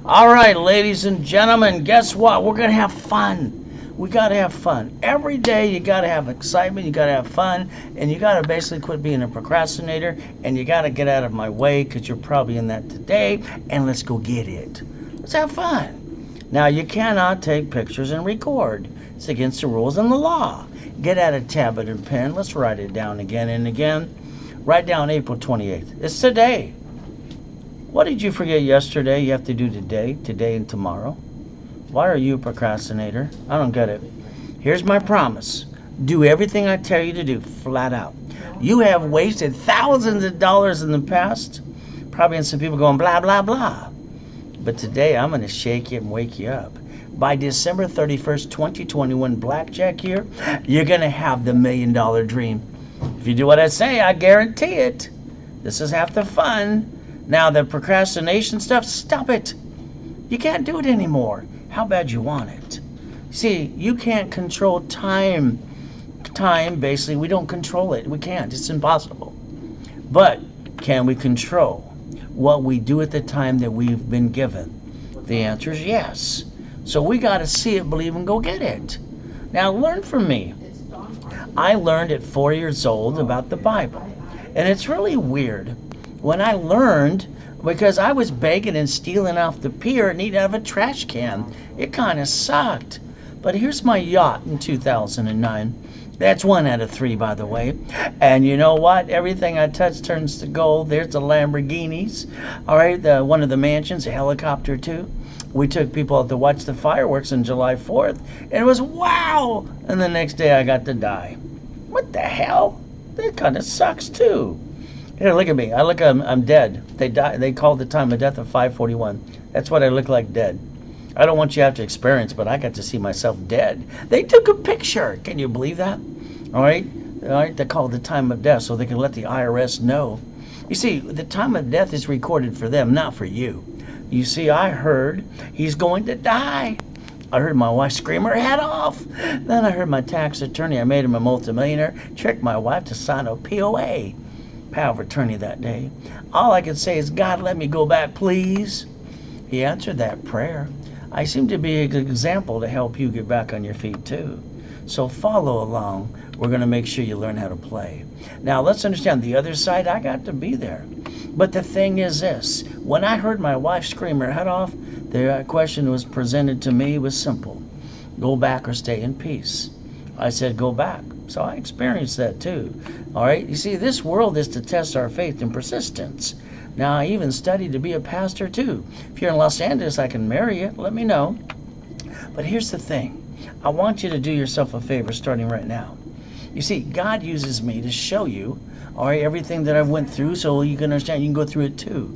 All right, ladies and gentlemen, guess what? We're going to have fun. We got to have fun. Every day you got to have excitement, you got to have fun, and you got to basically quit being a procrastinator, and you got to get out of my way because you're probably in that today, and let's go get it. Let's have fun. Now, you cannot take pictures and record. It's against the rules and the law. Get out a tablet and pen. Let's write it down again and again. Write down April 28th. It's today. What did you forget yesterday you have to do today and tomorrow? Why are you a procrastinator? I don't get it. Here's my promise. Do everything I tell you to do, flat out. You have wasted thousands of dollars in the past, probably in some people going blah, blah, blah. But today I'm going to shake you and wake you up. By December 31st, 2021, Blackjack year, you're going to have the $1 million dream. If you do what I say, I guarantee it. This is half the fun. Now, the procrastination stuff, stop it. You can't do it anymore. How bad you want it? See, you can't control time. Time, basically, we don't control it. We can't. It's impossible. But can we control what we do at the time that we've been given? The answer is yes. So we got to see it, believe, and go get it. Now, learn from me. I learned at 4 years old about the Bible. And it's really weird. When I learned, because I was begging and stealing off the pier and eating out of a trash can, it kind of sucked. But here's my yacht in 2009. That's 1 out of 3, by the way. And you know what? Everything I touch turns to gold. There's the Lamborghinis. All right, one of the mansions, a helicopter too. We took people out to watch the fireworks on July 4th, and it was wow. And the next day I got to die. What the hell? That kind of sucks too. Here, look at me. I'm dead. They called the time of death of 5:41. That's what I look like, dead. I don't want you to have to experience, but I got to see myself dead. They took a picture. Can you believe that? All right. They called the time of death so they can let the IRS know. You see, the time of death is recorded for them, not for you. You see, I heard he's going to die. I heard my wife scream her head off. Then I heard my tax attorney, I made him a multimillionaire, tricked my wife to sign a POA, power of attorney, that day. All I could say is, God, let me go back, please. He answered that prayer. I seem to be an example to help you get back on your feet too. So follow along. We're going to make sure you learn how to play. Now let's understand the other side. I got to be there. But the thing is this. When I heard my wife scream her head off, the question was presented to me was simple. Go back or stay in peace. I said go back. So I experienced that too. All right. You see, this world is to test our faith and persistence. Now, I even studied to be a pastor too. If you're in Los Angeles, I can marry you. Let me know. But here's the thing. I want you to do yourself a favor starting right now. You see, God uses me to show you, all right, everything that I've went through so you can understand you can go through it too.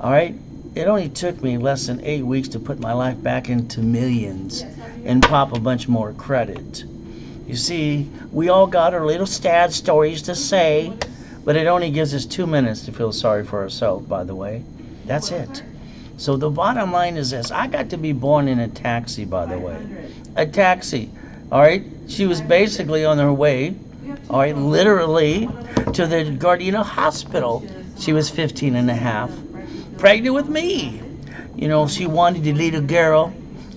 All right? It only took me less than 8 weeks to put my life back into millions and pop a bunch more credit. You see, we all got our little sad stories to say, but it only gives us 2 minutes to feel sorry for ourselves, by the way. That's it. So the bottom line is this. I got to be born in a taxi, by the way. A taxi. All right? She was basically on her way, all right, literally to the Gardena Hospital. She was 15 and a half. Pregnant with me. You know, she wanted a little girl.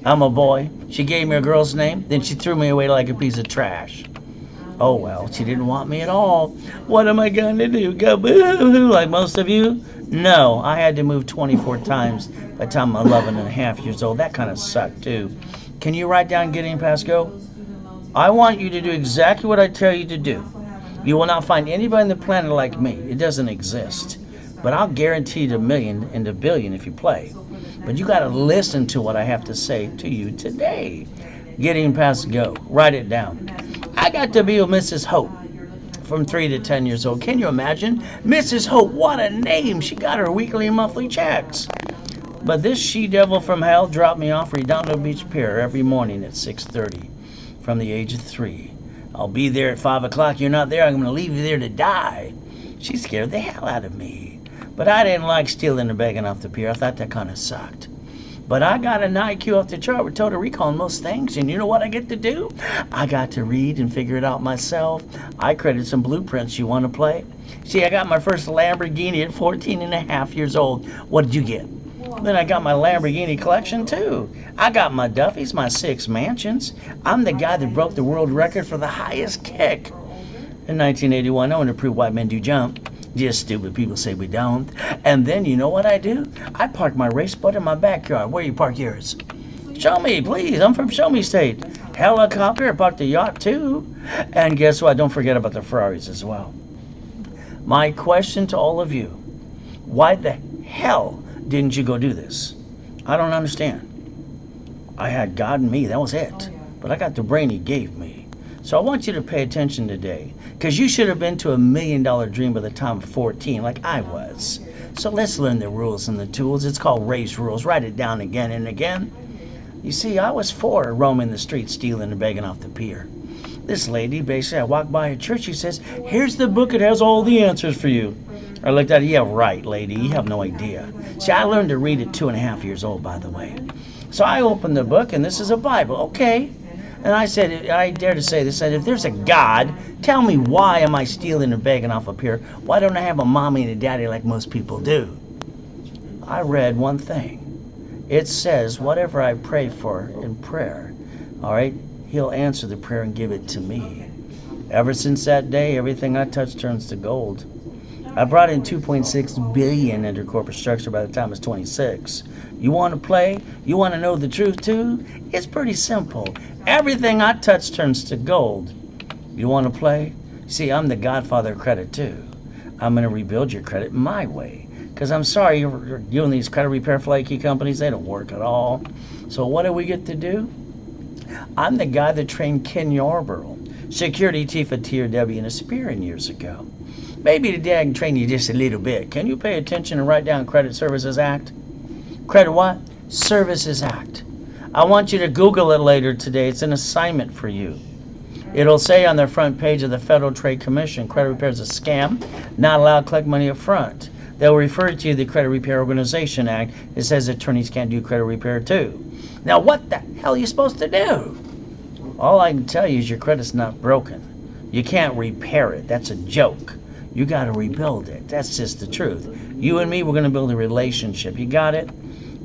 I'm a boy. She gave me a girl's name. Then she threw me away like a piece of trash. Oh, well, she didn't want me at all. What am I going to do? Go boo-hoo like most of you? No, I had to move 24 times by the time I'm 11 and a half years old. That kind of sucked, too. Can you write down Gideon Pasco? I want you to do exactly what I tell you to do. You will not find anybody on the planet like me. It doesn't exist. But I'll guarantee you $1 million and $1 billion if you play. But you got to listen to what I have to say to you today. Gideon Pasco. Write it down. I got to be with Mrs. Hope from 3 to 10 years old. Can you imagine? Mrs. Hope, what a name. She got her weekly and monthly checks. But this she-devil from hell dropped me off Redondo Beach Pier every morning at 6:30 from the age of 3. I'll be there at 5 o'clock. You're not there. I'm going to leave you there to die. She scared the hell out of me. But I didn't like stealing and begging off the pier. I thought that kind of sucked. But I got an IQ off the chart with total recall on most things. And you know what I get to do? I got to read and figure it out myself. I created some blueprints. You want to play? See, I got my first Lamborghini at 14 and a half years old. What did you get? Then I got my Lamborghini collection too. I got my Duffys, my 6 mansions. I'm the guy that broke the world record for the highest kick. In 1981, I want to prove white men do jump. Just stupid people say we don't. And then you know what I do? I park my race boat in my backyard. Where you park yours? Show me, please. I'm from Show Me State. Helicopter. I parked the yacht too. And guess what? Don't forget about the Ferraris as well. My question to all of you. Why the hell didn't you go do this? I don't understand. I had God in me. That was it. But I got the brain he gave me. So I want you to pay attention today, because you should have been to $1 million dream by the time of 14, like I was. So let's learn the rules and the tools. It's called race rules. Write it down again and again. You see, I was 4 roaming the streets, stealing and begging off the pier. This lady, basically, I walked by a church. She says, here's the book. It has all the answers for you. I looked at it. Yeah, right, lady. You have no idea. See, I learned to read at 2.5 years old, by the way. So I opened the book, and this is a Bible. Okay. And I said, I dare to say this, I said, if there's a God, tell me why am I stealing and begging off a pier? Why don't I have a mommy and a daddy like most people do? I read one thing. It says, whatever I pray for in prayer, all right, he'll answer the prayer and give it to me. Ever since that day, everything I touch turns to gold. I brought in $2.6 billion into corporate structure by the time I was 26. You want to play? You want to know the truth too? It's pretty simple. Everything I touch turns to gold. You want to play? See, I'm the godfather of credit too. I'm going to rebuild your credit my way. Because I'm sorry, you're doing these credit repair flaky companies, they don't work at all. So what do we get to do? I'm the guy that trained Ken Yarborough, security chief at TRW and Aspirin years ago. Maybe today I can train you just a little bit. Can you pay attention and write down Credit Services Act? Credit what? Services Act. I want you to Google it later today. It's an assignment for you. It'll say on the front page of the Federal Trade Commission, credit repair is a scam, not allowed to collect money up front. They'll refer to the Credit Repair Organization Act. It says attorneys can't do credit repair too. Now what the hell are you supposed to do? All I can tell you is your credit's not broken. You can't repair it. That's a joke. You got to rebuild it. That's just the truth. You and me, we're going to build a relationship. You got it?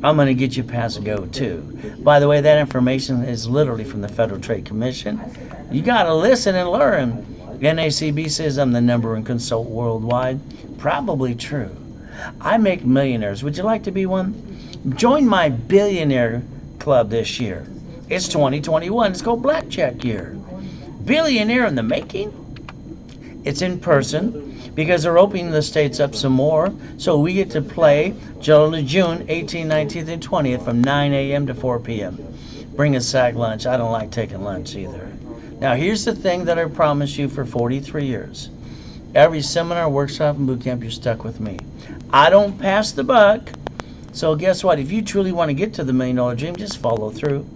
I'm going to get you past go too. By the way, that information is literally from the Federal Trade Commission. You got to listen and learn. NACB says I'm the #1 consultant worldwide. Probably true. I make millionaires. Would you like to be one? Join my billionaire club this year. It's 2021. It's called Blackjack Year. Billionaire in the making? It's in person because they're opening the states up some more. So we get to play June 18th, 19th, and 20th from 9 a.m. to 4 p.m. Bring a sack lunch. I don't like taking lunch either. Now here's the thing that I promised you for 43 years. Every seminar, workshop, and boot camp, you're stuck with me. I don't pass the buck. So guess what? If you truly want to get to the $1 million dream, just follow through.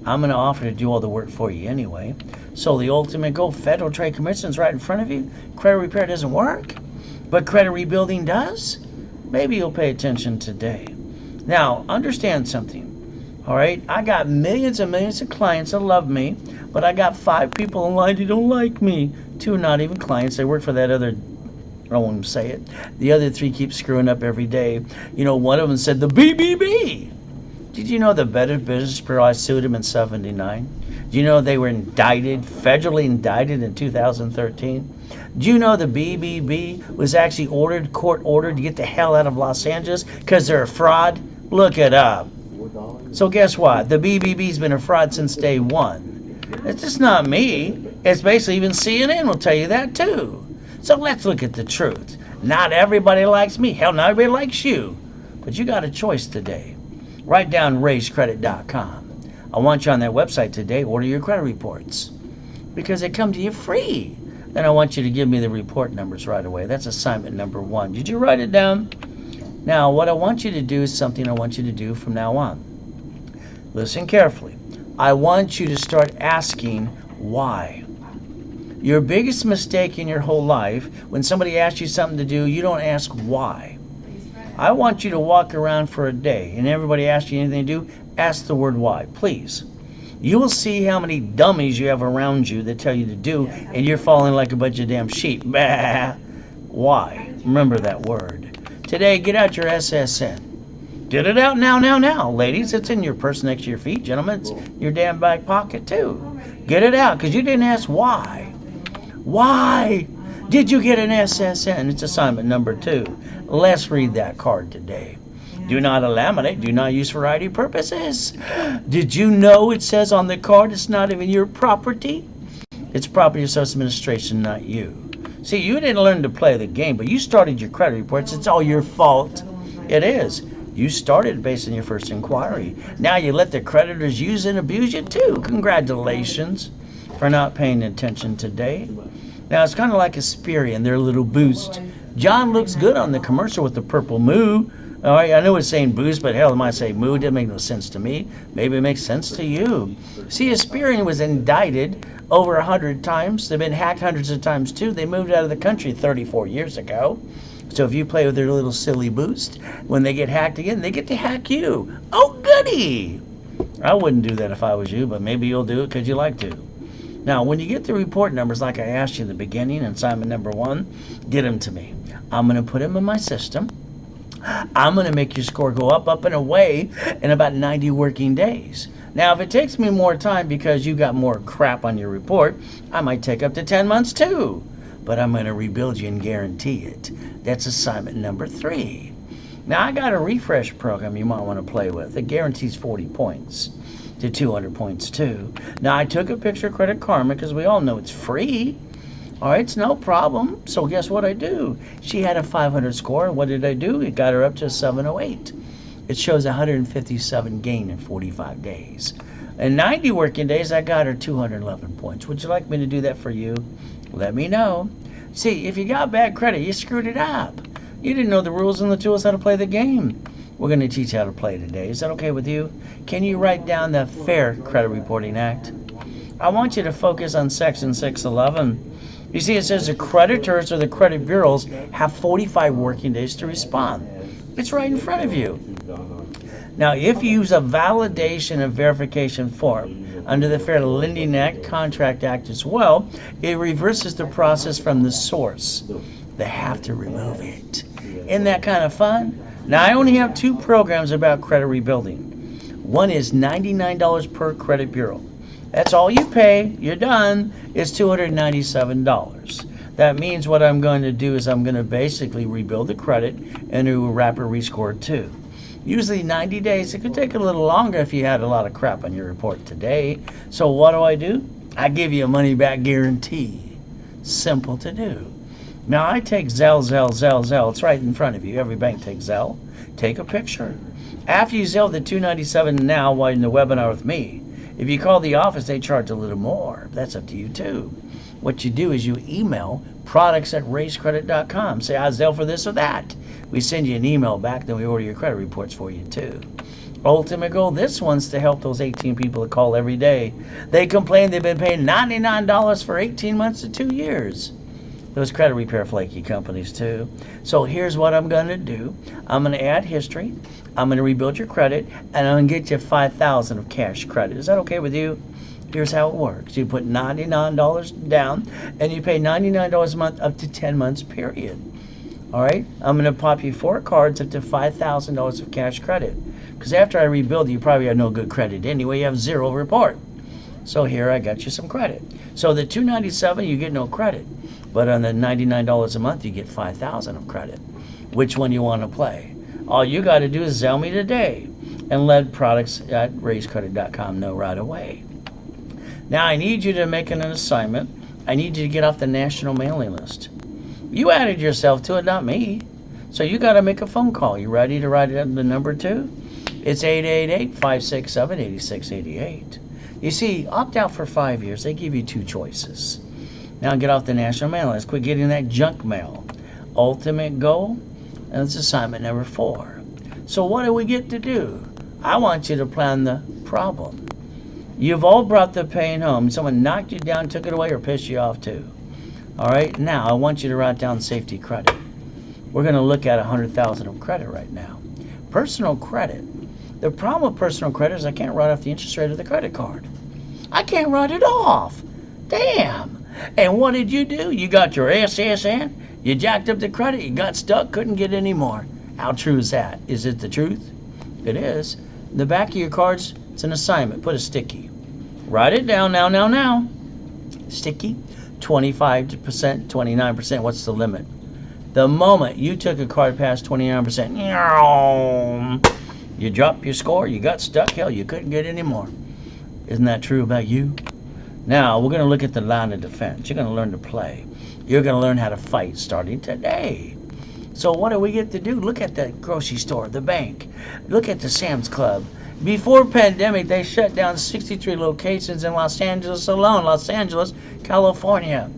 I'm going to offer to do all the work for you anyway. So the ultimate goal, Federal Trade Commission's right in front of you. Credit repair doesn't work, but credit rebuilding does. Maybe you'll pay attention today. Now, understand something. All right, I got millions and millions of clients that love me, but I got 5 people in line who don't like me. 2 are not even clients. They work for that other, I won't say it. The other 3 keep screwing up every day. You know, one of them said the BBB. Did you know the Better Business Bureau, I sued them in '79? Do you know they were indicted, federally indicted in 2013? Do you know the BBB was actually court ordered to get the hell out of Los Angeles because they're a fraud? Look it up. So guess what? The BBB's been a fraud since day one. It's just not me. It's basically even CNN will tell you that too. So let's look at the truth. Not everybody likes me. Hell, not everybody likes you. But you got a choice today. Write down raisecredit.com. I want you on that website today. Order your credit reports because they come to you free. Then I want you to give me the report numbers right away. That's assignment number 1. Did you write it down? Now, what I want you to do is something I want you to do from now on. Listen carefully. I want you to start asking why. Your biggest mistake in your whole life, when somebody asks you something to do, you don't ask why. I want you to walk around for a day and everybody asks you anything to do, ask the word why, please. You will see how many dummies you have around you that tell you to do and you're falling like a bunch of damn sheep. Bah. Why? Remember that word. Today, get out your SSN. Get it out now. Ladies, it's in your purse next to your feet. Gentlemen, it's in your damn back pocket too. Get it out because you didn't ask why. Why did you get an SSN? It's assignment number 2. Let's read that card today. Do not laminate. Do not use for variety purposes. Did you know it says on the card it's not even your property? It's Property Associates Administration, not you. See, you didn't learn to play the game, but you started your credit reports. It's all your fault. It is. You started based on your first inquiry. Now you let the creditors use and abuse you too. Congratulations for not paying attention today. Now it's kind of like Aspirin, their little boost. John looks good on the commercial with the purple moo. All right, I know it's saying boost, but hell, it might say moo. It doesn't make no sense to me. Maybe it makes sense to you. See, Aspirin was indicted over 100 times. They've been hacked hundreds of times too. They moved out of the country 34 years ago. So if you play with their little silly boost, when they get hacked again, they get to hack you. Oh, goody! I wouldn't do that if I was you, but maybe you'll do it because you like to. Now, when you get the report numbers like I asked you in the beginning, assignment number 1, get them to me. I'm going to put them in my system. I'm going to make your score go up and away in about 90 working days. Now, if it takes me more time because you got more crap on your report, I might take up to 10 months too. But I'm going to rebuild you and guarantee it. That's assignment number 3. Now, I got a refresh program you might want to play with. It guarantees 40 points. to 200 points too. Now, I took a picture of Credit Karma because we all know it's free. All right, it's no problem. So guess what I do? She had a 500 score. What did I do? It got her up to 708. It shows 157 gain in 45 days. In 90 working days, I got her 211 points. Would you like me to do that for you? Let me know. See, if you got bad credit, you screwed it up. You didn't know the rules and the tools how to play the game. We're going to teach you how to play today. Is that okay with you? Can you write down the Fair Credit Reporting Act? I want you to focus on Section 611. You see, it says the creditors or the credit bureaus have 45 working days to respond. It's right in front of you. Now, if you use a validation and verification form under the Fair Lending Act, Contract Act as well, it reverses the process from the source. They have to remove it. Isn't that kind of fun? Now, I only have 2 programs about credit rebuilding. One is $99 per credit bureau. That's all you pay. You're done. It's $297. That means what I'm going to do is I'm going to basically rebuild the credit and do a rapid rescore too. Usually 90 days. It could take a little longer if you had a lot of crap on your report today. So what do? I give you a money back guarantee. Simple to do. Now I take Zelle. It's right in front of you. Every bank takes Zelle. Take a picture. After you Zelle the $297 now while in the webinar with me, if you call the office, they charge a little more. That's up to you too. What you do is you email products@raisecredit.com. Say, I Zelle for this or that. We send you an email back, then we order your credit reports for you too. Ultimate goal, this one's to help those 18 people that call every day. They complain they've been paying $99 for 18 months to 2 years. Those credit repair flaky companies too. So here's what I'm going to do. I'm going to add history. I'm going to rebuild your credit, and I'm going to get you $5,000 of cash credit. Is that okay with you? Here's how it works. You put $99 down, and you pay $99 a month up to 10 months period. All right? I'm going to pop you 4 cards up to $5,000 of cash credit. Because after I rebuild, you probably have no good credit anyway. You have 0 report. So here I got you some credit. So the $297, you get no credit. But on the $99 a month, you get $5,000 of credit. Which one you want to play? All you got to do is Zelle me today and let products@raisecredit.com know right away. Now, I need you to make an assignment. I need you to get off the national mailing list. You added yourself to it, not me. So you got to make a phone call. You ready to write it the number 2? It's 888-567-8688. You see, opt out for 5 years. They give you 2 choices. Now get off the national mailing list. Quit getting that junk mail. Ultimate goal, and it's assignment number 4. So what do we get to do? I want you to plan the problem. You've all brought the pain home. Someone knocked you down, took it away, or pissed you off too. All right, now I want you to write down safety credit. We're going to look at 100,000 of credit right now. Personal credit. The problem with personal credit is I can't write off the interest rate of the credit card. I can't write it off. Damn. And what did you do? You got your SSN, you jacked up the credit, you got stuck, couldn't get any more. How true is that? Is it the truth? It is. In the back of your cards, it's an assignment. Put a sticky. Write it down now. Sticky, 25%, 29%. What's the limit? The moment you took a card past 29%, you dropped your score, you got stuck, hell, you couldn't get any more. Isn't that true about you? Now, we're going to look at the line of defense. You're going to learn to play. You're going to learn how to fight starting today. So what do we get to do? Look at the grocery store, the bank. Look at the Sam's Club. Before pandemic, they shut down 63 locations in Los Angeles alone, Los Angeles, California.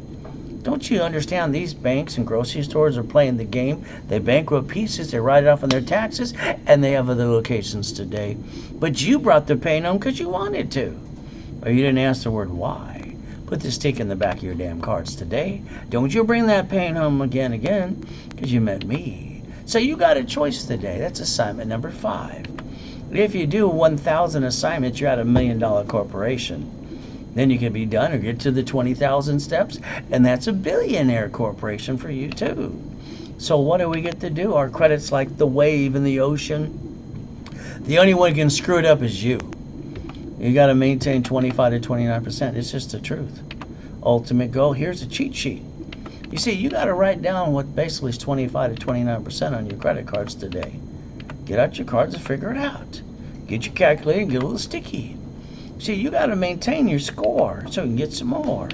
Don't you understand these banks and grocery stores are playing the game? They bankrupt pieces, they write it off on their taxes, and they have other locations today. But you brought the pain home because you wanted to. Or you didn't ask the word why. Put the stick in the back of your damn cards today. Don't you bring that pain home again, because you met me. So you got a choice today. That's assignment number 5. If you do 1,000 assignments, you're at $1 million corporation. Then you can be done or get to the 20,000 steps, and that's a billionaire corporation for you too. So what do we get to do? Our credit's like the wave in the ocean. The only one who can screw it up is you. You got to maintain 25 to 29%. It's just the truth. Ultimate goal. Here's a cheat sheet. You see, you got to write down what basically is 25 to 29% on your credit cards today. Get out your cards and figure it out. Get your calculator and get a little sticky. See, you got to maintain your score so you can get some more.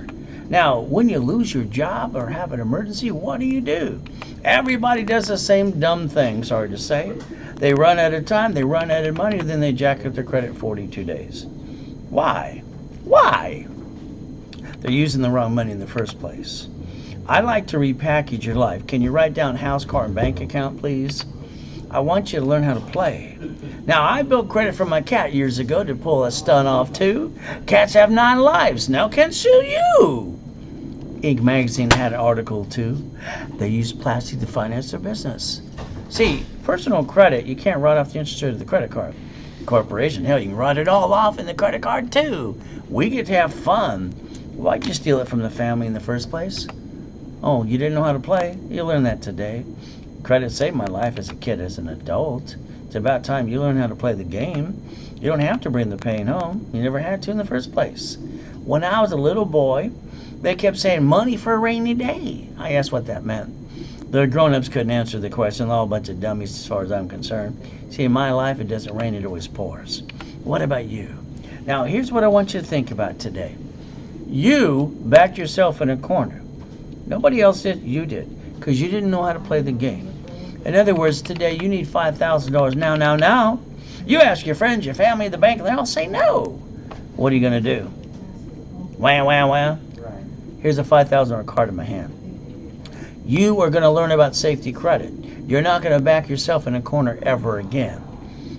Now, when you lose your job or have an emergency, what do? Everybody does the same dumb thing, sorry to say. They run out of time, they run out of money, then they jack up their credit 42 days. Why? Why? They're using the wrong money in the first place. I like to repackage your life. Can you write down house, car, and bank account, please? I want you to learn how to play. Now, I built credit for my cat years ago to pull a stunt off, too. Cats have 9 lives. Now can sue you. Inc. magazine had an article, too. They use plastic to finance their business. See, personal credit, you can't write off the interest rate of the credit card. Corporation, hell, you can write it all off in the credit card, too. We get to have fun. Why'd you steal it from the family in the first place? Oh, you didn't know how to play? You'll learn that today. Credit saved my life as a kid. As an adult, it's about time you learn how to play the game. You don't have to bring the pain home. You never had to in the first place. When I was a little boy, they kept saying money for a rainy day. I asked what that meant. The grown-ups couldn't answer the question. All a bunch of dummies as far as I'm concerned. See, in my life, it doesn't rain, it always pours. What about you? Now, here's what I want you to think about today. You backed yourself in a corner. Nobody else did. You did. Because you didn't know how to play the game. In other words, today you need $5,000 now. You ask your friends, your family, the bank, and they all say no. What are you going to do? Wah, wah, wah. Here's a $5,000 card in my hand. You are going to learn about safety credit. You're not going to back yourself in a corner ever again.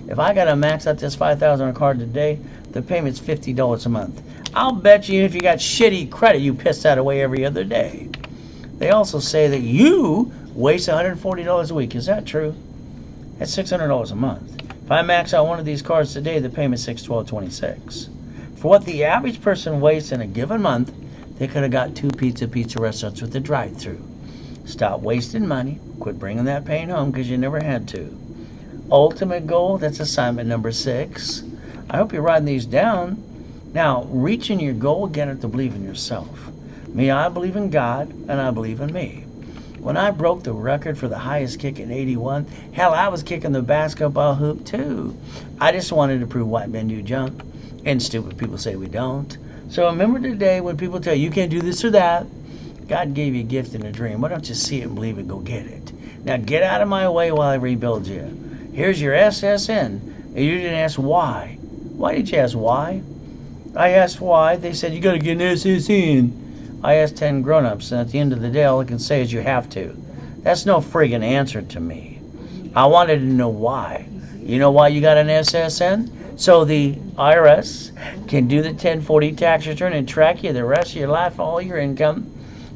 If I got to max out this $5,000 card today, the payment's $50 a month. I'll bet you if you got shitty credit, you piss that away every other day. They also say that you waste $140 a week. Is that true? That's $600 a month. If I max out one of these cards today, the payment's $612.26. For what the average person wastes in a given month, they could have got 2 pizza restaurants with a drive-thru. Stop wasting money. Quit bringing that pain home because you never had to. Ultimate goal, that's assignment number 6. I hope you're writing these down. Now, reaching your goal, get it to believe in yourself. Me, I believe in God, and I believe in me. When I broke the record for the highest kick in 81, hell, I was kicking the basketball hoop too. I just wanted to prove white men do jump, and stupid people say we don't. So remember today when people tell you can't do this or that, God gave you a gift and a dream. Why don't you see it and believe it? Go get it. Now get out of my way while I rebuild you. Here's your SSN. And you didn't ask why. Why did you ask why? I asked why. They said you got to get an SSN. I asked 10 grown-ups, and at the end of the day, all I can say is you have to. That's no friggin' answer to me. I wanted to know why. You know why you got an SSN? So the IRS can do the 1040 tax return and track you the rest of your life, all your income.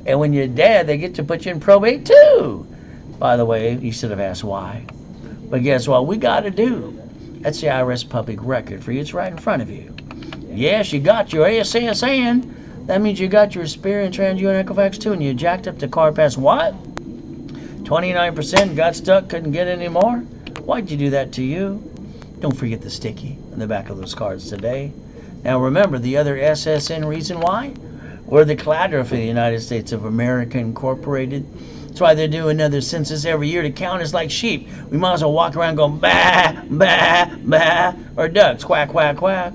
And when you're dead, they get to put you in probate too. By the way, you should have asked why. But guess what we got to do? That's the IRS public record for you. It's right in front of you. Yes, you got your SSN. That means you got your Experian, TransUnion, Equifax too, and you jacked up the car past what? 29%, got stuck, couldn't get any more? Why'd you do that to you? Don't forget the sticky on the back of those cards today. Now remember, the other SSN reason why? We're the collateral for the United States of America Incorporated. That's why they do another census every year to count us like sheep. We might as well walk around going bah, bah, bah, or ducks, quack, quack, quack.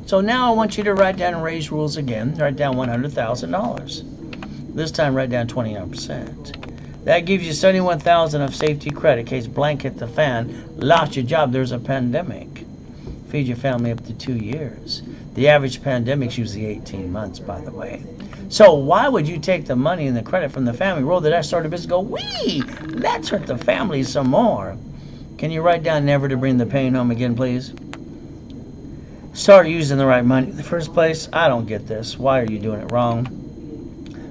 So now I want you to write down and raise rules again. Write down $100,000. This time write down 29%. That gives you $71,000 of safety credit in case blank hit the fan, lost your job, there's a pandemic. Feed your family up to 2 years. The average pandemic's usually 18 months, by the way. So why would you take the money and the credit from the family, roll the dice, start a business, go, wee, let's hurt the family some more. Can you write down never to bring the pain home again, please? Start using the right money in the first place. I don't get this. Why are you doing it wrong?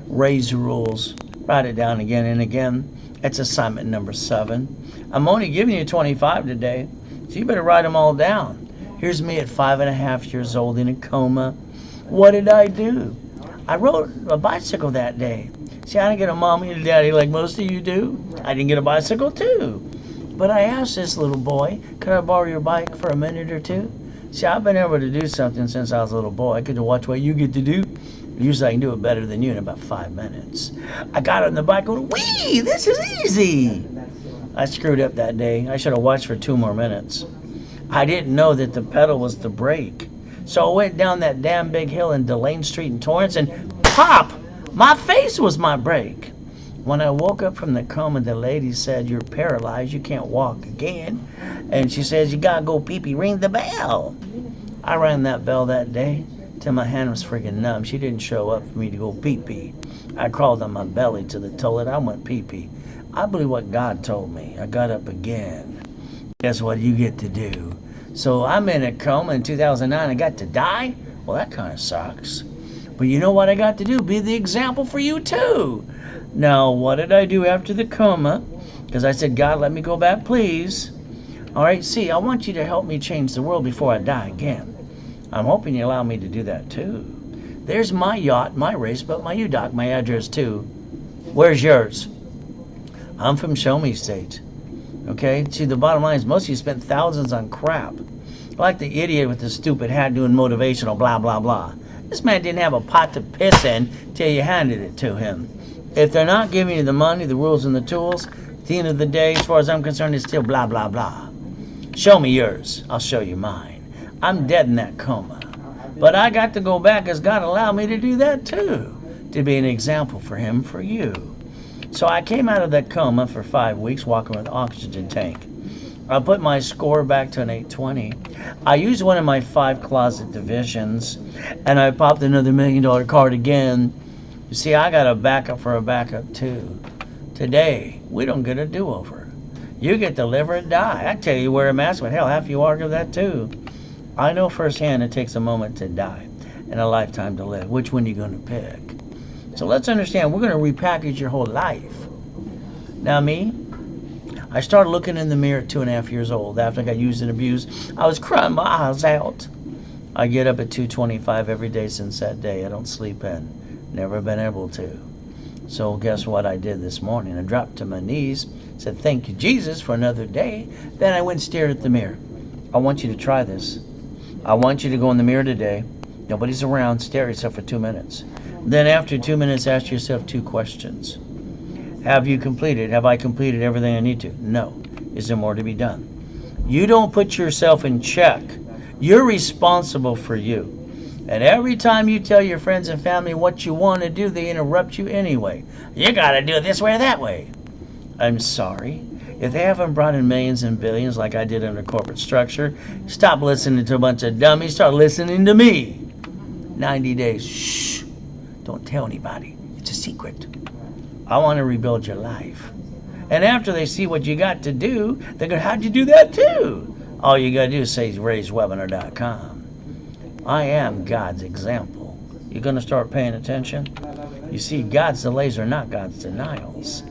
Raise the rules. Write it down again and again. That's assignment number 7. I'm only giving you 25 today, so you better write them all down. Here's me at 5.5 years old in a coma. What did I do? I rode a bicycle that day. See, I didn't get a mommy and a daddy like most of you do. I didn't get a bicycle too. But I asked this little boy, could I borrow your bike for a minute or two? See, I've been able to do something since I was a little boy. I get to watch what you get to do. Usually I can do it better than you in about 5 minutes. I got on the bike going, wee, this is easy. I screwed up that day. I should have watched for 2 more minutes. I didn't know that the pedal was the brake. So I went down that damn big hill in Delane Street in Torrance, and pop! My face was my brake. When I woke up from the coma, the lady said, "You're paralyzed. You can't walk again." And she says, "You gotta go pee-pee. Ring the bell." I rang that bell that day till my hand was freaking numb. She didn't show up for me to go pee-pee. I crawled on my belly to the toilet. I went pee-pee. I believe what God told me. I got up again. Guess what you get to do? So I'm in a coma in 2009. I got to die? Well, that kind of sucks. But you know what I got to do? Be the example for you too. Now, what did I do after the coma? Because I said, "God, let me go back, please." All right, see, I want you to help me change the world before I die again. I'm hoping you allow me to do that too. There's my yacht, my race, but my UDOC, my address too. Where's yours? I'm from Show Me State. Okay, see, the bottom line is most of you spent thousands on crap. Like the idiot with the stupid hat doing motivational blah, blah, blah. This man didn't have a pot to piss in till you handed it to him. If they're not giving you the money, the rules, and the tools, at the end of the day, as far as I'm concerned, it's still blah, blah, blah. Show me yours. I'll show you mine. I'm dead in that coma. But I got to go back as God allowed me to do that too. To be an example for Him, for you. So I came out of that coma for 5 weeks walking with an oxygen tank. I put my score back to an 820. I used one of my 5 closet divisions, and I popped another $1 million card again. You see, I got a backup for a backup too. Today, we don't get a do-over. You get to live or die. I tell you, wear a mask, but hell, half you argue that too. I know firsthand it takes a moment to die and a lifetime to live. Which one are you going to pick? So let's understand, we're going to repackage your whole life. Now me, I started looking in the mirror at 2.5 years old. After I got used and abused, I was crying my eyes out. I get up at 2:25 every day since that day. I don't sleep in. Never been able to. So guess what I did this morning? I dropped to my knees, said, "Thank you, Jesus, for another day." Then I went and stared at the mirror. I want you to try this. I want you to go in the mirror today. Nobody's around. Stare at yourself for 2 minutes. Then after 2 minutes, ask yourself 2 questions. Have I completed everything I need to? No. Is there more to be done? You don't put yourself in check. You're responsible for you. And every time you tell your friends and family what you want to do, they interrupt you anyway. You got to do it this way or that way. I'm sorry. If they haven't brought in millions and billions like I did under corporate structure, stop listening to a bunch of dummies. Start listening to me. 90 days. Shh. Don't tell anybody. It's a secret. I want to rebuild your life. And after they see what you got to do, they go, "How'd you do that too?" All you got to do is say raisewebinar.com. I am God's example. You going to start paying attention? You see, God's delays are not God's denials.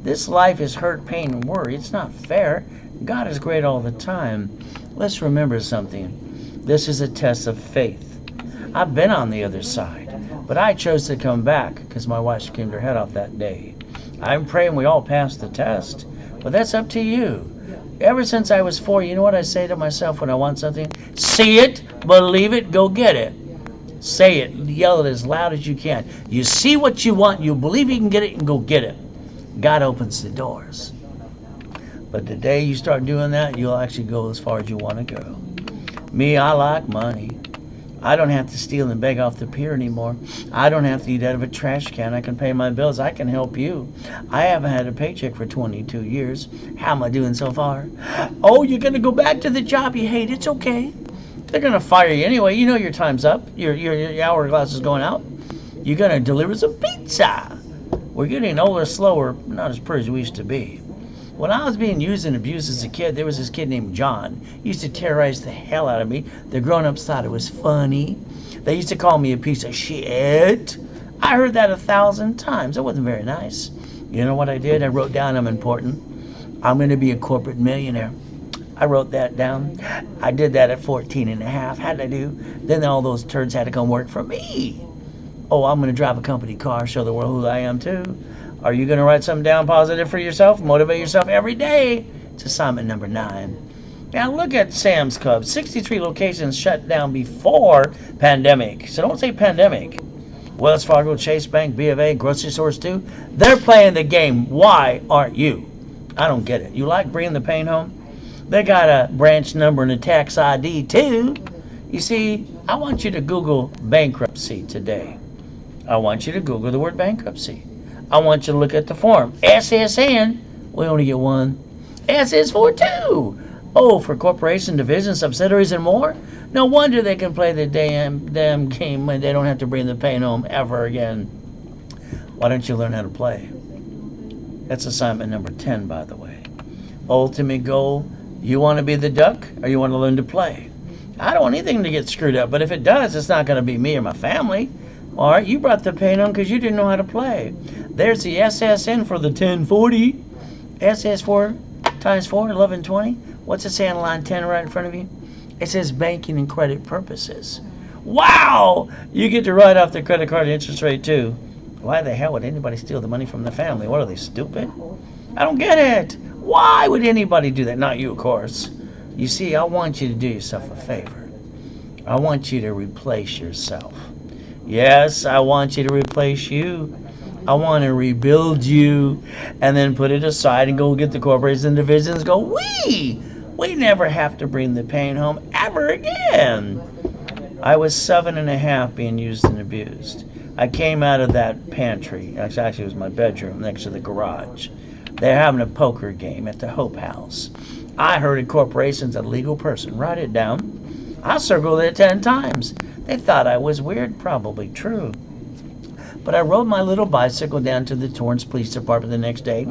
This life is hurt, pain, and worry. It's not fair. God is great all the time. Let's remember something. This is a test of faith. I've been on the other side, but I chose to come back because my wife screamed her head off that day. I'm praying we all pass the test, but that's up to you. Ever since I was 4, you know what I say to myself when I want something? See it, believe it, go get it. Say it, yell it as loud as you can. You see what you want, you believe you can get it, and go get it. God opens the doors. But the day you start doing that, you'll actually go as far as you want to go. Me, I like money. I don't have to steal and beg off the pier anymore. I don't have to eat out of a trash can. I can pay my bills. I can help you. I haven't had a paycheck for 22 years. How am I doing so far? Oh, you're going to go back to the job you hate. It's okay. They're going to fire you anyway. You know your time's up. Your hourglass is going out. You're going to deliver some pizza. We're getting older, slower, not as pretty as we used to be. When I was being used and abused as a kid, there was this kid named John. He used to terrorize the hell out of me. The grown-ups thought it was funny. They used to call me a piece of shit. I heard that 1,000 times. It wasn't very nice. You know what I did? I wrote down I'm important. I'm going to be a corporate millionaire. I wrote that down. I did that at 14 and a half. How'd I do? Then all those turds had to come work for me. Oh, I'm going to drive a company car, show the world who I am too. Are you going to write something down positive for yourself? Motivate yourself every day. It's assignment number 9. Now look at Sam's Club. 63 locations shut down before pandemic. So don't say pandemic. Wells Fargo, Chase Bank, B of A, grocery stores too. They're playing the game. Why aren't you? I don't get it. You like bringing the pain home? They got a branch number and a tax ID too. You see, I want you to Google bankruptcy today. I want you to Google the word bankruptcy. I want you to look at the form. SSN, we only get one. SS for two. Oh, for corporation, divisions, subsidiaries, and more? No wonder they can play the damn game when they don't have to bring the pain home ever again. Why don't you learn how to play? That's assignment number 10, by the way. Ultimate goal, you want to be the duck or you want to learn to play? I don't want anything to get screwed up, but if it does, it's not going to be me or my family. All right, you brought the pain home because you didn't know how to play. There's the SSN for the 1040. SS4 times 4, 1120. What's it say on line 10 right in front of you? It says banking and credit purposes. Wow! You get to write off the credit card interest rate too. Why the hell would anybody steal the money from the family? What are they, stupid? I don't get it. Why would anybody do that? Not you, of course. You see, I want you to do yourself a favor. I want you to replace yourself. Yes, I want you to replace you. I want to rebuild you and then put it aside and go get the corporations and divisions and go, we never have to bring the pain home ever again. I was 7.5 being used and abused. I came out of that pantry. Actually, it was my bedroom next to the garage. They're having a poker game at the Hope House. I heard a corporation's a legal person. Write it down. I circled it 10 times. They thought I was weird. Probably true. But I rode my little bicycle down to the Torrance Police Department the next day.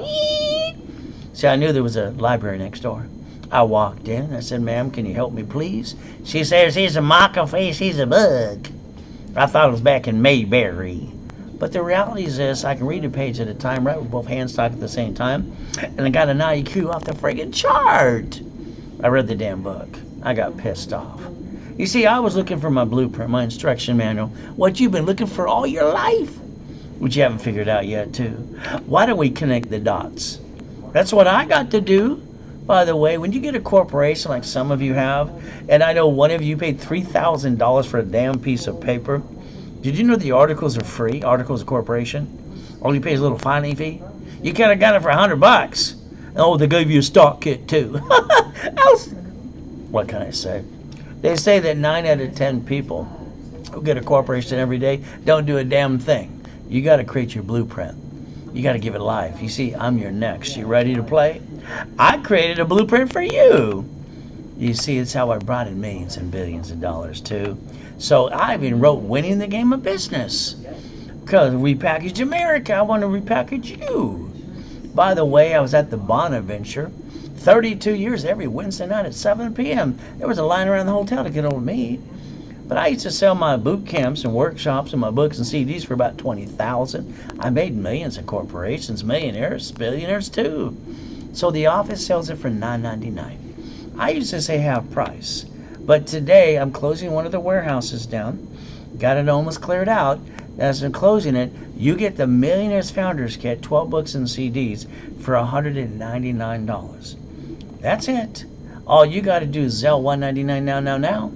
See, I knew there was a library next door. I walked in. I said, ma'am, can you help me, please? She says, he's a mocker face, he's a bug. I thought it was back in Mayberry. But the reality is this, I can read a page at a time, right with both hands talking at the same time, and I got an IQ off the friggin' chart. I read the damn book. I got pissed off. You see, I was looking for my blueprint, my instruction manual, what you've been looking for all your life, which you haven't figured out yet, too. Why don't we connect the dots? That's what I got to do. By the way, when you get a corporation like some of you have, and I know one of you paid $3,000 for a damn piece of paper, did you know the articles are free, articles of corporation? All you pay is a little filing fee. You could have got it for $100. Oh, they gave you a stock kit too. What can I say? They say that 9 out of 10 people who get a corporation every day don't do a damn thing. You got to create your blueprint. You got to give it life. You see, I'm your next. You ready to play? I created a blueprint for you. You see, it's how I brought in millions and billions of dollars too. So I even wrote Winning the Game of Business. Because repackaged America, I want to repackage you. By the way, I was at the Bonaventure 32 years every Wednesday night at 7 p.m. There was a line around the hotel to get hold of me. But I used to sell my boot camps and workshops and my books and CDs for about $20,000. I made millions of corporations, millionaires, billionaires too. So the office sells it for $9.99. I used to say half price. But today I'm closing one of the warehouses down. Got it almost cleared out. As I'm closing it, you get the Millionaires Founders Kit, 12 books and CDs for $199. That's it. All you got to do is Zelle $199 now.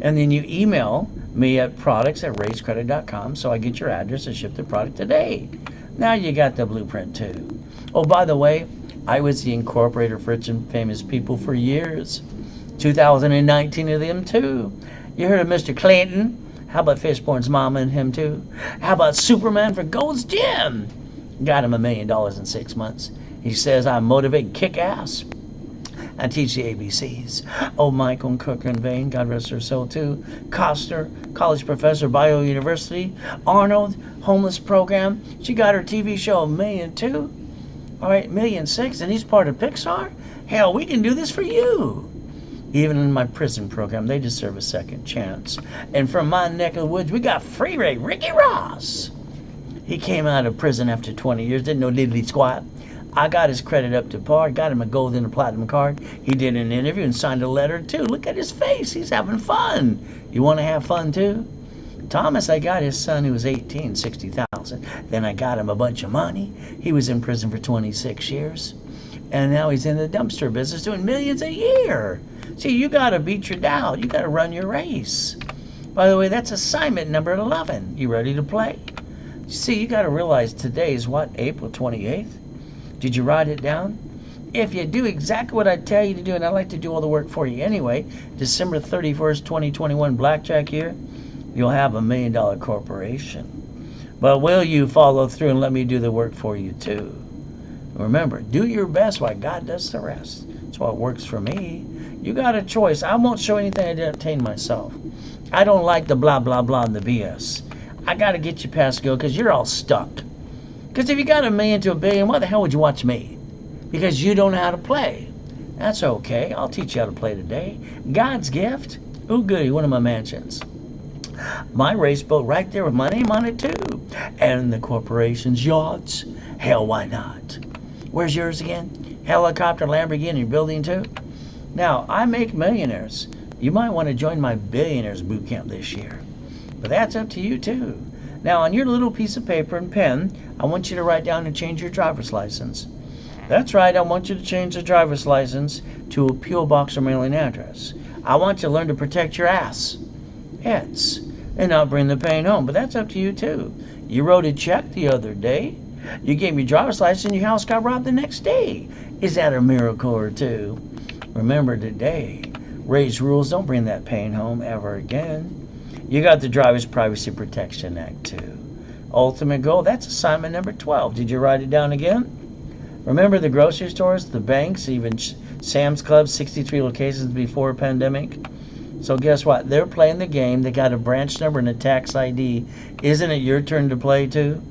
And then you email me at products@raisecredit.com so I get your address and ship the product today. Now you got the blueprint too. Oh, by the way, I was the incorporator for Rich and Famous People for years. 2019 of them too. You heard of Mr. Clinton? How about Fishborn's mama and him too? How about Superman for Gold's Gym? Got him $1 million in 6 months. He says I motivate and kick ass. I teach the ABCs. Oh, Michael and Cook and Vane, God rest her soul too. Costner, college professor, Bio University. Arnold, homeless program. She got her TV show $1 million too. All right, $1.6 million, and he's part of Pixar. Hell, we can do this for you. Even in my prison program, they deserve a second chance. And from my neck of the woods, we got Free Ray, Ricky Ross. He came out of prison after 20 years, didn't know diddly squat. I got his credit up to par, got him a gold and a platinum card. He did an interview and signed a letter too. Look at his face, he's having fun. You want to have fun too? Thomas, I got his son who was 18, $60,000. Then I got him a bunch of money. He was in prison for 26 years. And now he's in the dumpster business doing millions a year. See, you got to beat your Dow. You got to run your race. By the way, that's assignment number 11. You ready to play? See, you got to realize today is what, April 28th? Did you write it down? If you do exactly what I tell you to do, and I like to do all the work for you anyway, December 31st, 2021, blackjack year, you'll have $1 million corporation. But will you follow through and let me do the work for you too? Remember, do your best while God does the rest. That's what works for me. You got a choice. I won't show anything I didn't obtain myself. I don't like the blah, blah, blah and the BS. I got to get you past go because you're all stuck. Because if you got $1 million to $1 billion, why the hell would you watch me? Because you don't know how to play. That's okay. I'll teach you how to play today. God's gift. Ooh, goody, one of my mansions. My race boat right there with my name on it too. And the corporation's yachts. Hell, why not? Where's yours again? Helicopter, Lamborghini building too? Now, I make millionaires. You might want to join my billionaires boot camp this year. But that's up to you too. Now, on your little piece of paper and pen, I want you to write down and change your driver's license. That's right, I want you to change the driver's license to a P.O. Box or mailing address. I want you to learn to protect your ass. It's. And not bring the pain home. But that's up to you too. You wrote a check the other day. You gave me driver's license and your house got robbed the next day. Is that a miracle or two? Remember today, raise rules, don't bring that pain home ever again. You got the Driver's Privacy Protection Act too. Ultimate goal, that's assignment number 12. Did you write it down again? Remember the grocery stores, the banks, even Sam's Club, 63 locations before pandemic? So guess what? They're playing the game. They got a branch number and a tax ID. Isn't it your turn to play too?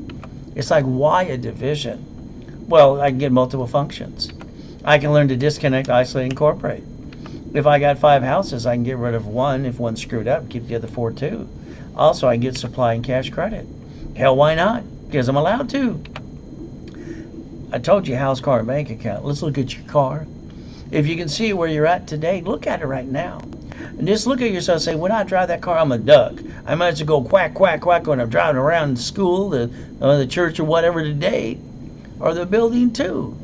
It's like, why a division? Well, I can get multiple functions. I can learn to disconnect, isolate, incorporate. If I got 5 houses, I can get rid of one if one screwed up, keep the other 4 too. Also, I can get supply and cash credit. Hell, why not? Because I'm allowed to. I told you house, car, and bank account. Let's look at your car. If you can see where you're at today, look at it right now. And just look at yourself and say, when I drive that car, I'm a duck. I might as well go quack, quack, quack when I'm driving around school, the church or whatever today, or the building too.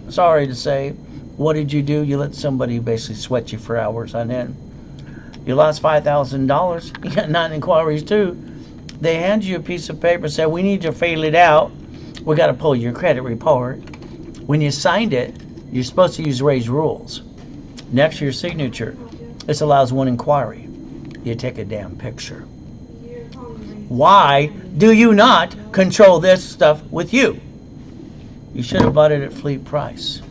Sorry to say, what did you do? You let somebody basically sweat you for hours on end. You lost $5,000. You got 9 inquiries too. They hand you a piece of paper and say, we need to fill it out. We got to pull your credit report. When you signed it, you're supposed to use raised rules. Next to your signature, this allows 1 inquiry. You take a damn picture. Why do you not control this stuff with you? You should have bought it at fleet price.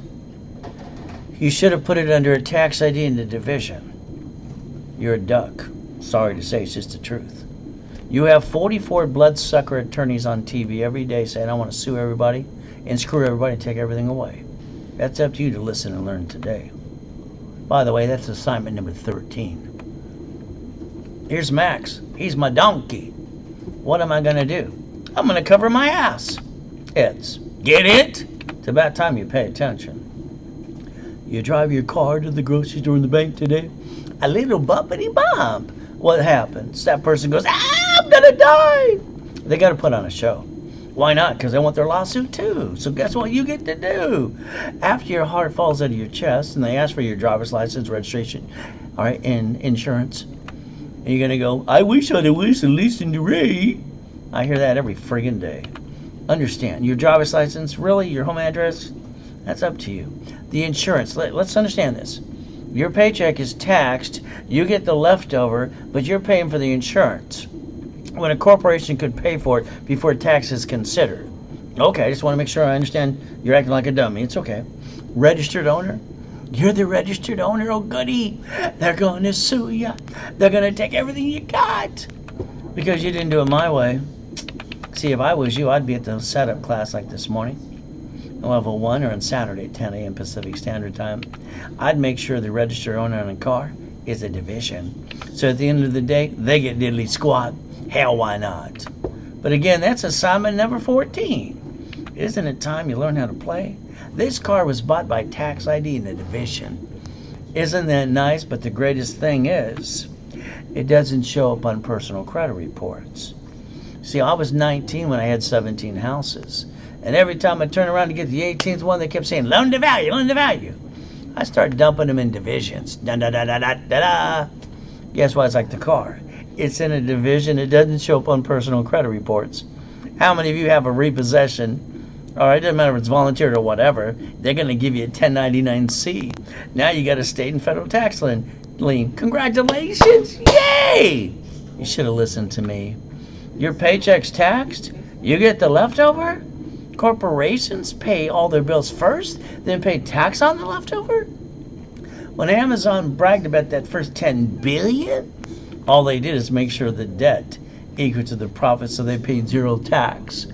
You should have put it under a tax ID in the division. You're a duck. Sorry to say, it's just the truth. You have 44 bloodsucker attorneys on TV every day saying, I want to sue everybody and screw everybody and take everything away. That's up to you to listen and learn today. By the way, that's assignment number 13. Here's Max. He's my donkey. What am I going to do? I'm going to cover my ass. It's, get it? It's about time you pay attention. You drive your car to the grocery store in the bank today. A little bumpity bump. What happens? That person goes, I'm going to die. They got to put on a show. Why not? Because they want their lawsuit too. So guess what you get to do? After your heart falls out of your chest and they ask for your driver's license, registration, all right, and insurance, and you're going to go, I wish I'd have listened to Ray. I hear that every friggin' day. Understand, your driver's license, really? Your home address? That's up to you. The insurance, let's understand this. Your paycheck is taxed, you get the leftover, but you're paying for the insurance. When a corporation could pay for it before tax is considered. Okay, I just want to make sure I understand you're acting like a dummy. It's okay. Registered owner? You're the registered owner? Oh, goody. They're going to sue you. They're going to take everything you got because you didn't do it my way. See, if I was you, I'd be at the setup class like this morning. Level 1 or on Saturday, 10 a.m. Pacific Standard Time. I'd make sure the registered owner on a car is a division. So at the end of the day, they get diddly squat. Hell, why not? But again, that's assignment number 14. Isn't it time you learn how to play? This car was bought by tax ID in the division. Isn't that nice? But the greatest thing is, it doesn't show up on personal credit reports. See, I was 19 when I had 17 houses. And every time I turned around to get the 18th one, they kept saying, loan to value, loan to value. I started dumping them in divisions. Da-da-da-da-da-da-da. Guess what? It's like the car. It's in a division. It doesn't show up on personal credit reports. How many of you have a repossession All right, doesn't matter if it's volunteer or whatever. They're going to give you a 1099-C. Now you got a state and federal tax lien. Congratulations! Yay! You should have listened to me. Your paycheck's taxed. You get the leftover. Corporations pay all their bills first, then pay tax on the leftover. When Amazon bragged about that first $10 billion, all they did is make sure the debt equal to the profit, so they paid zero tax.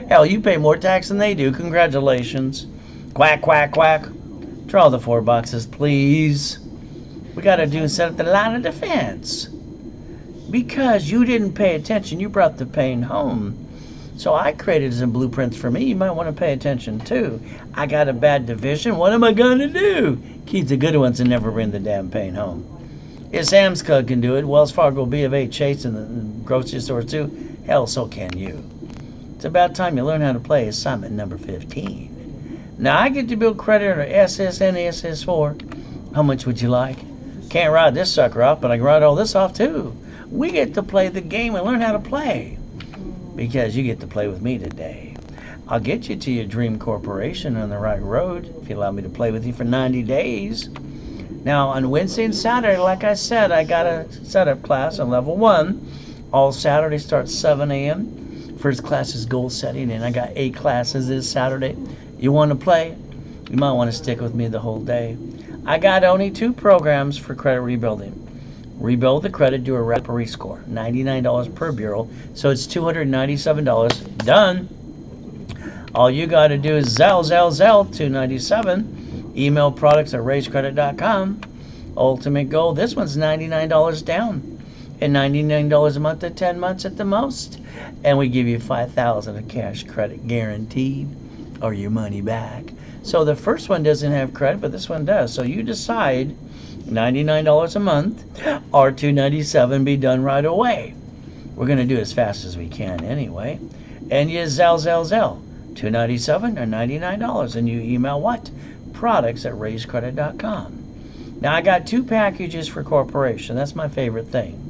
Hell, you pay more tax than they do. Congratulations. Quack, quack, quack. Draw the 4 boxes, please. We got to do set up the line of defense. Because you didn't pay attention, you brought the pain home. So I created some blueprints for me. You might want to pay attention too. I got a bad division. What am I going to do? Keep the good ones and never bring the damn pain home. If Sam's Club can do it, Wells Fargo, B of A, Chase, and the grocery stores too, hell, so can you. It's about time you learn how to play assignment number 15. Now I get to build credit under SSN SS4. How much would you like? Can't ride this sucker off, but I can ride all this off too. We get to play the game and learn how to play. Because you get to play with me today. I'll get you to your dream corporation on the right road if you allow me to play with you for 90 days. Now, on Wednesday and Saturday, like I said, I got a setup class on level 1. All Saturday starts 7 a.m. First class is goal setting, and I got 8 classes this Saturday. You want to play? You might want to stick with me the whole day. I got only 2 programs for credit rebuilding. Rebuild the credit, do a rapid rescore. $99 per bureau, so it's $297. Done. All you got to do is Zelle $297. Email products at raisecredit.com. Ultimate goal, this one's $99 down and $99 a month at 10 months at the most. And we give you $5,000 of cash credit guaranteed or your money back. So the first one doesn't have credit, but this one does. So you decide $99 a month or $297, be done right away. We're going to do it as fast as we can anyway. And you Zelle $297 or $99, and you email what? Products at raisecredit.com. Now I got 2 packages for corporation. That's my favorite thing.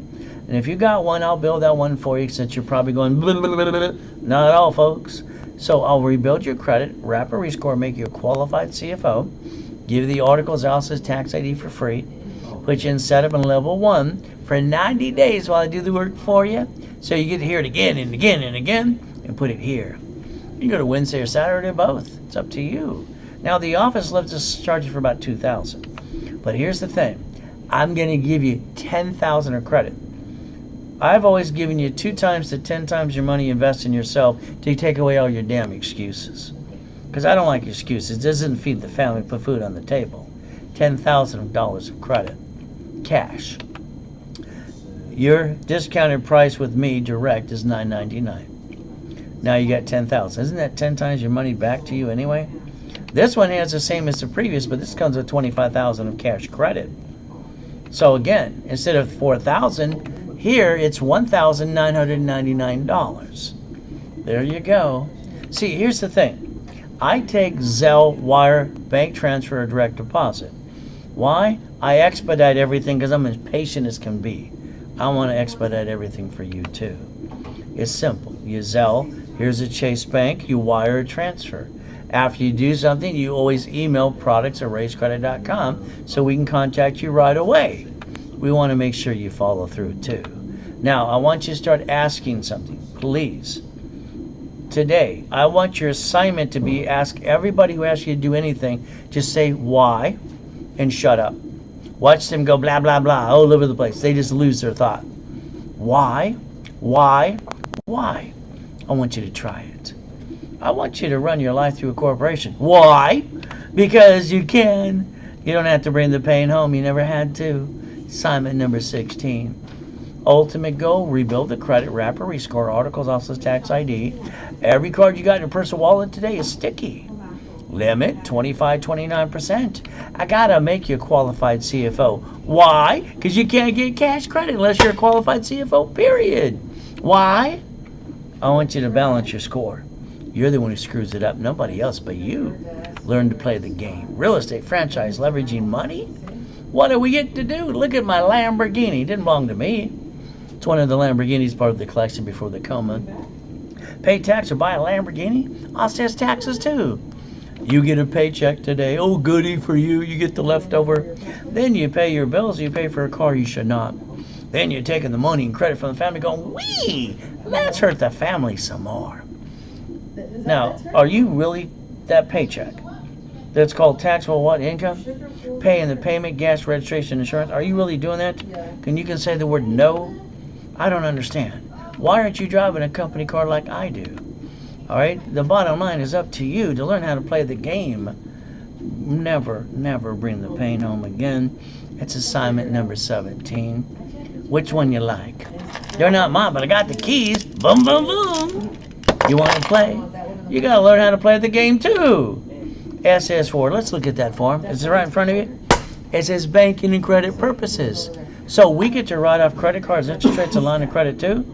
And if you got one, I'll build that one for you, since you're probably going blah, blah, blah, blah. Not at all, folks. So I'll rebuild your credit, rapid rescore, make you a qualified CFO, give you the articles, Alice's tax ID for free, put you in setup in level 1 for 90 days while I do the work for you, so you get to hear it again and again and again, and put it here. You can go to Wednesday or Saturday or both. It's up to you. Now the office lets us charge you for about $2,000. But here's the thing. I'm going to give you $10,000 of credit. I've always given you 2 times to 10 times your money invest in yourself to take away all your damn excuses. Because I don't like excuses. It doesn't feed the family, put food on the table. $10,000 of credit. Cash. Your discounted price with me direct is $9.99. Now you got $10,000. Isn't that 10 times your money back to you anyway? This one has the same as the previous, but this comes with $25,000 of cash credit. So again, instead of $4,000, here it's $1,999. There you go. See, here's the thing. I take Zelle, wire, bank transfer, or direct deposit. Why? I expedite everything because I'm as patient as can be. I want to expedite everything for you too. It's simple. You Zelle, here's a Chase Bank, you wire or transfer. After you do something, you always email products at raisecredit.com so we can contact you right away. We want to make sure you follow through too. Now, I want you to start asking something, please. Today, I want your assignment to be ask everybody who asks you to do anything, just say why and shut up. Watch them go blah, blah, blah all over the place. They just lose their thought. Why? Why? Why? I want you to try it. I want you to run your life through a corporation. Why? Because you can. You don't have to bring the pain home. You never had to. Assignment number 16. Ultimate goal, rebuild the credit, rapid rescore, articles, also tax ID. Every card you got in your personal wallet today is sticky. Limit 25-29%. I gotta make you a qualified CFO. Why? Because you can't get cash credit unless you're a qualified CFO, period. Why? I want you to balance your score. You're the one who screws it up, nobody else but you. Learn to play the game. Real estate, franchise, leveraging money. What do we get to do? Look at my Lamborghini. It didn't belong to me. It's one of the Lamborghinis, part of the collection before the coma. Pay tax or buy a Lamborghini? Offsets taxes too. You get a paycheck today. Oh, goody for you. You get the leftover. Then you pay your bills. You pay for a car you should not. Then you're taking the money and credit from the family going, wee, let's hurt the family some more. Now, are you really that paycheck? That's called taxable what income? Paying the payment, gas, registration, insurance. Are you really doing that? Can you say the word no? I don't understand. Why aren't you driving a company car like I do? All right? The bottom line is up to you to learn how to play the game. Never, never bring the pain home again. It's assignment number 17. Which one you like? They're not mine, but I got the keys. Boom, boom, boom. You want to play? You got to learn how to play the game too. SS4. Let's look at that form. Is it right in front of you? It says banking and credit purposes. So we get to write off credit cards, interest rates, and line of credit too.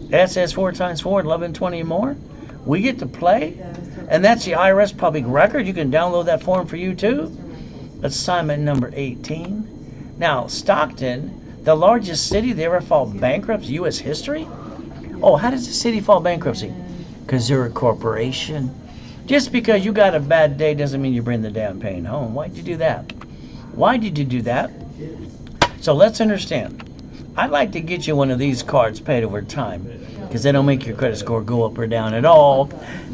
SS4 times 4, 1120 more. We get to play. And that's the IRS public record. You can download that form for you too. Assignment number 18. Now, Stockton, the largest city to ever fall bankrupt in U.S. history. Oh, how does the city fall bankruptcy? Because they're a corporation. Just because you got a bad day doesn't mean you bring the damn pain home. Why'd you do that? Why did you do that? So let's understand. I'd like to get you one of these cards paid over time because they don't make your credit score go up or down at all.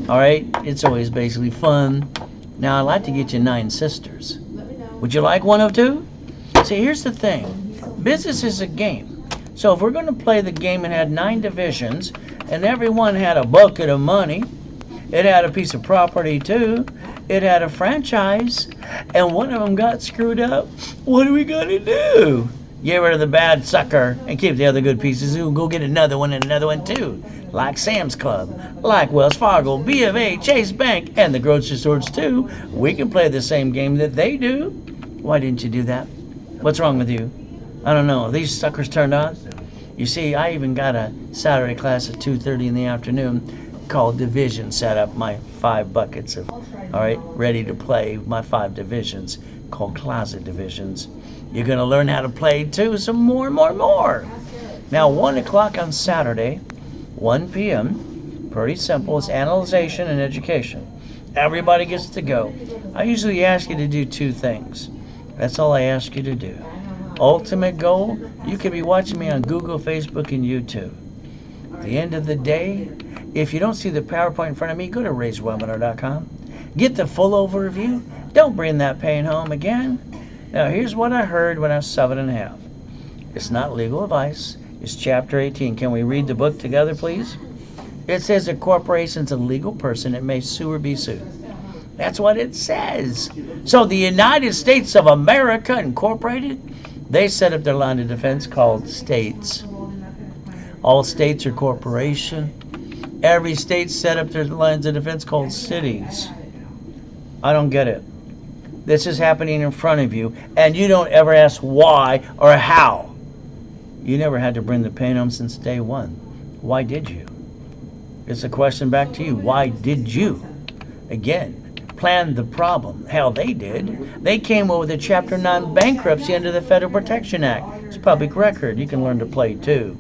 All right? It's always basically fun. Now, I'd like to get you 9 sisters. Would you like one of 2? See, here's the thing. Business is a game. So if we're going to play the game and had 9 divisions and everyone had a bucket of money, it had a piece of property too. It had a franchise. And one of them got screwed up. What are we going to do? Get rid of the bad sucker and keep the other good pieces. We'll go get another one and another one too. Like Sam's Club, like Wells Fargo, B of A, Chase Bank, and the grocery stores too. We can play the same game that they do. Why didn't you do that? What's wrong with you? I don't know. Are these suckers turned on? You see, I even got a Saturday class at 2:30 in the afternoon called Division set up, my 5 buckets of, all right, ready to play, my 5 divisions called Closet Divisions. You're going to learn how to play too, some more. Now, 1 o'clock on Saturday, 1 p.m., pretty simple, it's analyzation and education. Everybody gets to go. I usually ask you to do 2 things. That's all I ask you to do. Ultimate goal, you can be watching me on Google, Facebook, and YouTube. At the end of the day, if you don't see the PowerPoint in front of me, go to raisedwebinar.com. Get the full overview. Don't bring that pain home again. Now, here's what I heard when I was 7.5. It's not legal advice. It's chapter 18. Can we read the book together, please? It says a corporation's a legal person. It may sue or be sued. That's what it says. So the United States of America Incorporated, they set up their line of defense called states. All states are corporation. Every state set up their lines of defense called cities. I don't get it. This is happening in front of you, and you don't ever ask why or how. You never had to bring the pain home since day 1. Why did you? It's a question back to you. Why did you? Again, plan the problem. Hell, they did. They came up with a Chapter 9 bankruptcy under the Federal Protection Act. It's public record. You can learn to play too.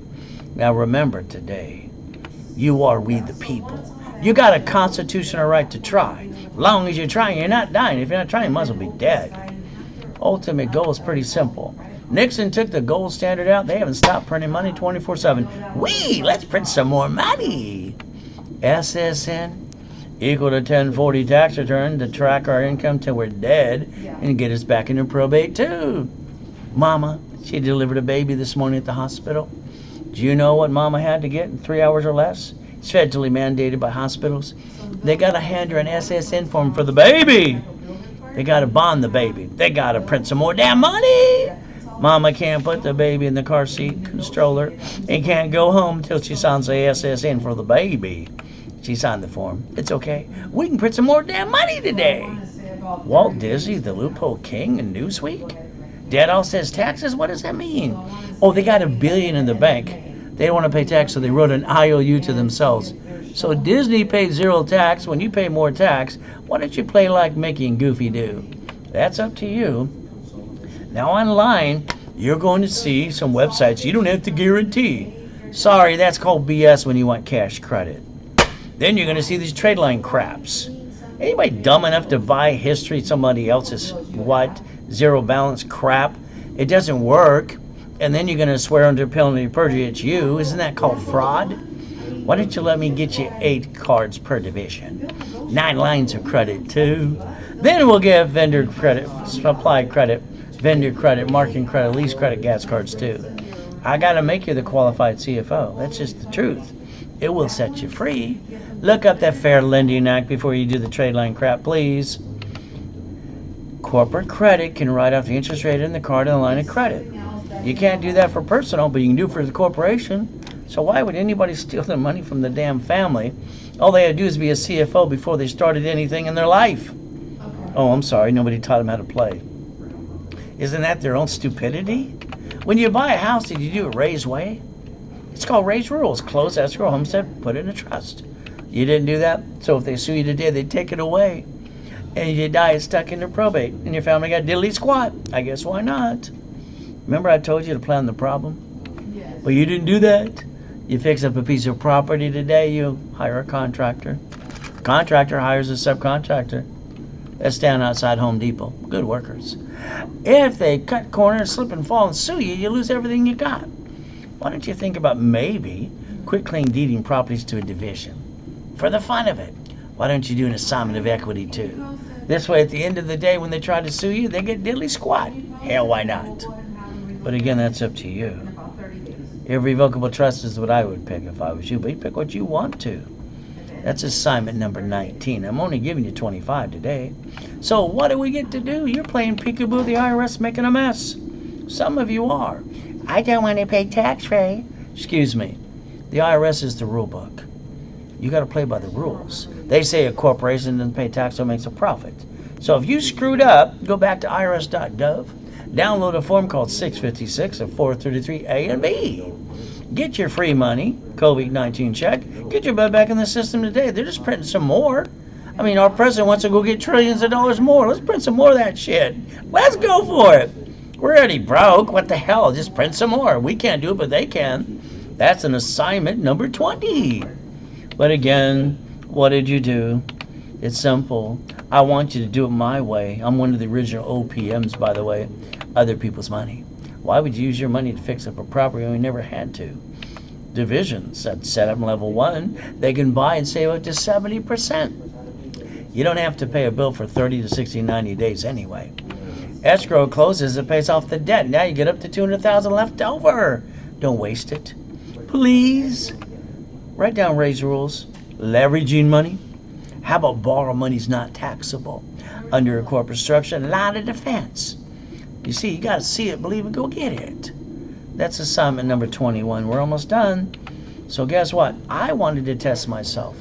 Now remember today, you are we the people. You got a constitutional right to try. As long as you're trying, you're not dying. If you're not trying, you might as well be dead. Ultimate goal is pretty simple. Nixon took the gold standard out. They haven't stopped printing money 24/7. Let's print some more money. SSN equal to 1040 tax return to track our income till we're dead and get us back into probate too. Mama, she delivered a baby this morning at the hospital. Do you know what Mama had to get in 3 hours or less? It's federally mandated by hospitals. They got to hand her an SSN form for the baby. They got to bond the baby. They got to print some more damn money. Mama can't put the baby in the car seat stroller and can't go home till she signs the SSN for the baby. She signed the form. It's okay. We can print some more damn money today. Walt Disney, the loophole king in Newsweek? Dad all says taxes? What does that mean? Oh, they got $1 billion in the bank. They don't want to pay tax, so they wrote an IOU to themselves. So Disney paid 0 tax. When you pay more tax, why don't you play like Mickey and Goofy do? That's up to you. Now online, you're going to see some websites you don't have to guarantee. Sorry, that's called BS when you want cash credit. Then you're going to see these trade line craps. Anybody dumb enough to buy history, somebody else's zero balance crap? It doesn't work. And then you're going to swear under penalty of perjury it's you. Isn't that called fraud? Why don't you let me get you 8 cards per division? 9 lines of credit too. Then we'll give vendor credit, supply credit, vendor credit, marketing credit, lease credit, gas cards too. I got to make you the qualified CFO. That's just the truth. It will set you free. Look up that Fair Lending Act before you do the trade line crap, please. Corporate credit can write off the interest rate in the card and the line of credit. You can't do that for personal, but you can do it for the corporation. So why would anybody steal their money from the damn family? All they had to do is be a CFO before they started anything in their life. Oh, I'm sorry, nobody taught them how to play. Isn't that their own stupidity? When you buy a house, did you do it Ray's way? It's called Ray's rules. Close, escrow, homestead, put it in a trust. You didn't do that, so if they sue you today, they'd take it away. And you die, it's stuck in their probate. And your family got diddly squat. I guess why not? Remember I told you to plan the problem? Yes. Well, you didn't do that. You fix up a piece of property today, you hire a contractor. Contractor hires a subcontractor. That's down outside Home Depot. Good workers. If they cut corners, slip and fall and sue you, you lose everything you got. Why don't you think about maybe quit claim deeding properties to a division? For the fun of it. Why don't you do an assignment of equity too? This way at the end of the day when they try to sue you, they get diddly squat. Hell, why not? But again, that's up to you. Irrevocable trust is what I would pick if I was you, but you pick what you want to. That's assignment number 19. I'm only giving you 25 today. So what do we get to do? You're playing peekaboo, the IRS making a mess. Some of you are. I don't want to pay tax, Ray. Excuse me. The IRS is the rule book. You got to play by the rules. They say a corporation doesn't pay tax or makes a profit. So if you screwed up, go back to irs.gov, download a form called 656 of 433A and B. Get your free money, COVID-19 check. Get your butt back in the system today. They're just printing some more. I mean, our president wants to go get trillions of dollars more. Let's print some more of that shit. Let's go for it. We're already broke. What the hell? Just print some more. We can't do it, but they can. That's an assignment number 20. But again, what did you do? It's simple. I want you to do it my way. I'm one of the original OPMs, by the way. Other people's money. Why would you use your money to fix up a property when you never had to? Divisions at setup level 1, they can buy and save up to 70%. You don't have to pay a bill for 30 to 60, 90 days anyway. Escrow closes, it pays off the debt. Now you get up to $200,000 left over. Don't waste it. Please. Write down Ray's rules. Leveraging money. How about borrow money's not taxable? Under a corporate structure, line of defense. You see, you got to see it, believe it, go get it. That's assignment number 21. We're almost done. So guess what? I wanted to test myself.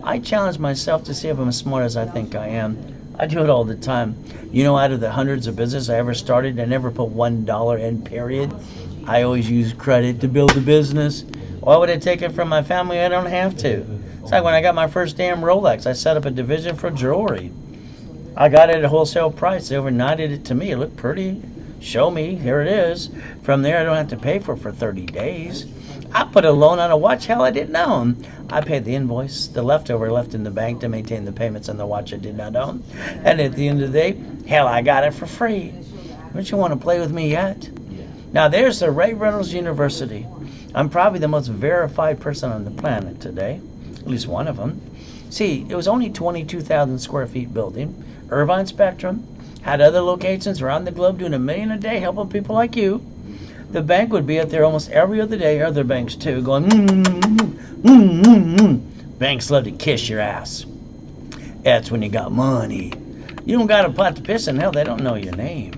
I challenged myself to see if I'm as smart as I think I am. I do it all the time. You know, out of the hundreds of businesses I ever started, I never put $1 in, period. I always use credit to build the business. Why would I take it from my family? I don't have to. It's like when I got my first damn Rolex, I set up a division for jewelry. I got it at a wholesale price. They overnighted it to me. It looked pretty. Show me. Here it is. From there, I don't have to pay for it for 30 days. I put a loan on a watch. Hell, I didn't own. I paid the invoice, the leftover left in the bank to maintain the payments on the watch I did not own. And at the end of the day, hell, I got it for free. Don't you want to play with me yet? Now, there's the Reynolds University. I'm probably the most verified person on the planet today. At least one of them. See, it was only 22,000 square feet building. Irvine Spectrum. Had other locations around the globe doing $1 million a day, helping people like you. The bank would be out there almost every other day, other banks too, going, Banks love to kiss your ass. That's when you got money. You don't got a pot to piss in. Hell, they don't know your name.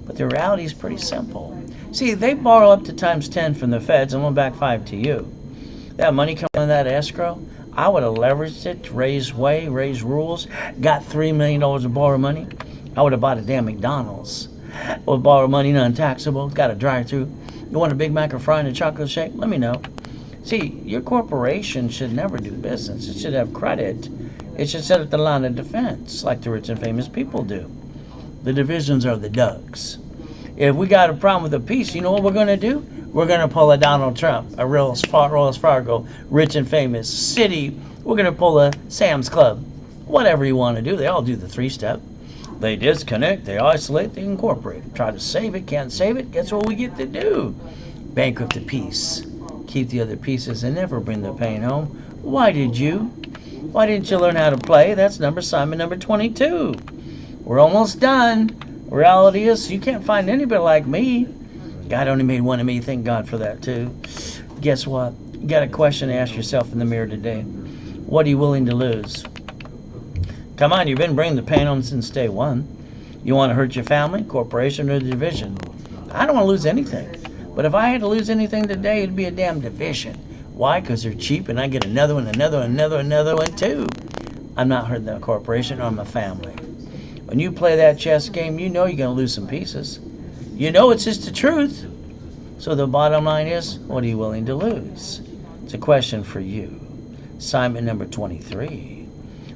But the reality is pretty simple. See, they borrow up to times 10 from the feds and loan back 5 to you. That money coming out of that escrow, I would have leveraged it, raised rules, got $3 million of borrow money. I would have bought a damn McDonald's. Would borrow money non-taxable, got a drive-through. You want a Big Mac or fry and a chocolate shake? Let me know. See, your corporation should never do business. It should have credit. It should set up the line of defense like the rich and famous people do. The divisions are the ducks. If we got a problem with a piece, you know what we're going to do? We're going to pull a Donald Trump, a Wells Fargo, rich and famous city We're going to pull a Sam's Club. Whatever you want to do, they all do the 3-step. They disconnect, they isolate, they incorporate. Try to save it, can't save it. Guess what we get to do? Bankrupt a piece. Keep the other pieces and never bring the pain home. Why did you? Why didn't you learn how to play? That's assignment number 22. We're almost done. Reality is you can't find anybody like me. God only made one of me. Thank God for that too. Guess what? You got a question to ask yourself in the mirror today. What are you willing to lose? Come on, you've been bringing the pain home since day one. You want to hurt your family, corporation, or the division? I don't want to lose anything. But if I had to lose anything today, it'd be a damn division. Why? Because they're cheap and I get another one too. I'm not hurting the corporation or my family. When you play that chess game, you know you're going to lose some pieces. You know it's just the truth. So the bottom line is, what are you willing to lose? It's a question for you. Assignment number 23.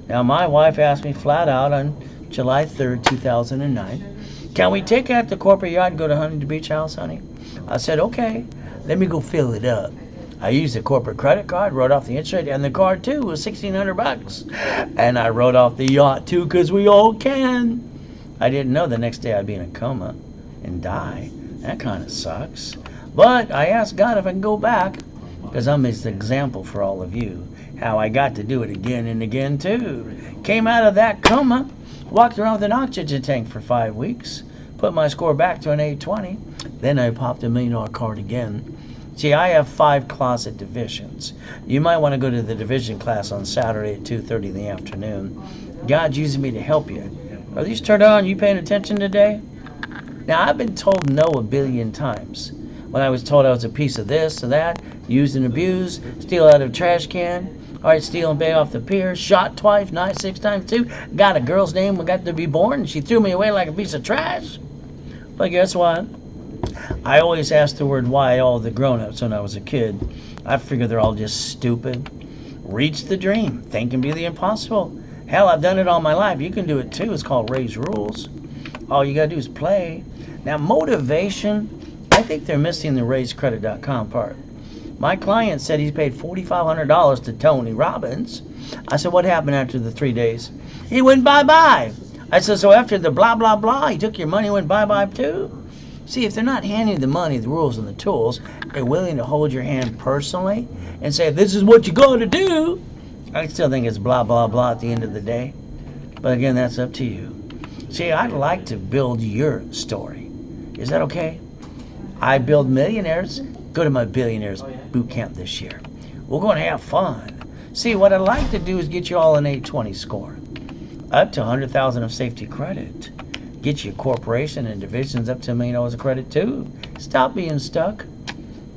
Now, my wife asked me flat out on July 3rd, 2009, can we take out the corporate yacht and go to Huntington Beach House, honey? I said, okay, let me go fill it up. I used a corporate credit card, wrote off the interest, and the card too was $1,600. And I wrote off the yacht too, because we all can. I didn't know the next day I'd be in a coma and die. That kind of sucks. But I asked God if I can go back, because I'm his example for all of you. How I got to do it again and again too. Came out of that coma, walked around with an oxygen tank for 5 weeks, put my score back to an 820. Then I popped a $1 million card again. See, I have 5 closet divisions. You might want to go to the division class on Saturday at 2:30 in the afternoon. God's using me to help you. Are these turned on? Are you paying attention today? Now, I've been told no a billion times. When I was told I was a piece of this or that, used and abused, steal out of a trash can, all right, steal and pay off the pier, shot twice, knife 6 times too, got a girl's name, got to be born, and she threw me away like a piece of trash. But guess what? I always asked the word why all the grown-ups when I was a kid. I figured they're all just stupid. Reach the dream. Think and be the impossible. Hell, I've done it all my life. You can do it too. It's called Raise Rules. All you gotta do is play. Now, motivation, I think they're missing the raisecredit.com part. My client said he's paid $4,500 to Tony Robbins. I said, what happened after the 3 days? He went bye-bye. I said, so after the blah, blah, blah, he took your money and went bye-bye too? See, if they're not handing the money, the rules, and the tools, they're willing to hold your hand personally and say, this is what you got to do, I still think it's blah, blah, blah at the end of the day. But again, that's up to you. See, I'd like to build your story. Is that okay? I build millionaires. Go to my Billionaires boot camp this year. We're going to have fun. See, what I'd like to do is get you all an 820 score. Up to $100,000 of safety credit. Get your corporation and divisions up to $1 million of credit too. Stop being stuck.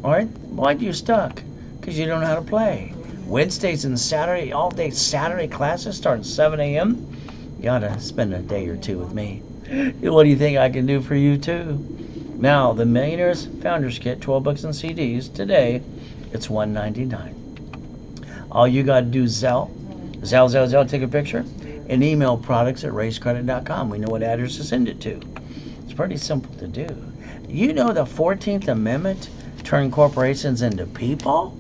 All right? Why are you stuck? Because you don't know how to play. Wednesdays and Saturday, all day Saturday classes start at 7 a.m. You ought to spend a day or two with me. What do you think I can do for you too? Now, the Millionaires Founders Kit, 12 books and CDs, today, it's $199. All you got to do is Zelle, take a picture, and email products@raisecredit.com. We know what address to send it to. It's pretty simple to do. You know the 14th Amendment turned corporations into people?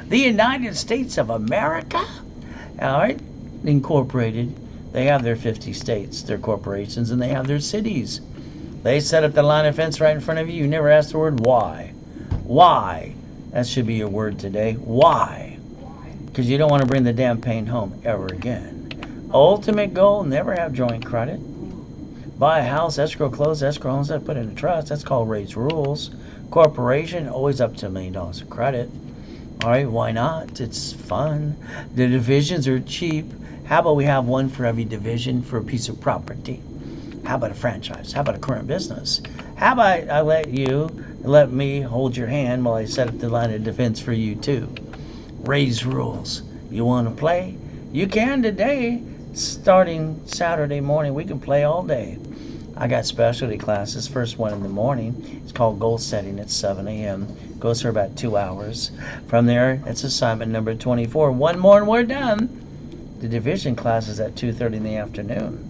The United States of America? All right, incorporated. They have their 50 states, their corporations, and they have their cities. They set up the line of fence right in front of you. You never asked the word why. Why? That should be your word today. Why? Because you don't want to bring the damn pain home ever again. Ultimate goal, never have joint credit. Buy a house, escrow close, escrow homes, put in a trust. That's called Raise Rules. Corporation, always up to $1 million of credit. All right, why not? It's fun. The divisions are cheap. How about we have one for every division for a piece of property? How about a franchise? How about a current business? How about I let me hold your hand while I set up the line of defense for you too? Raise Rules. You want to play? You can today. Starting Saturday morning, we can play all day. I got specialty classes. First one in the morning. It's called Goal Setting at 7 a.m. Goes for about 2 hours. From there, it's assignment number 24. One more and we're done. The division class is at 2:30 in the afternoon.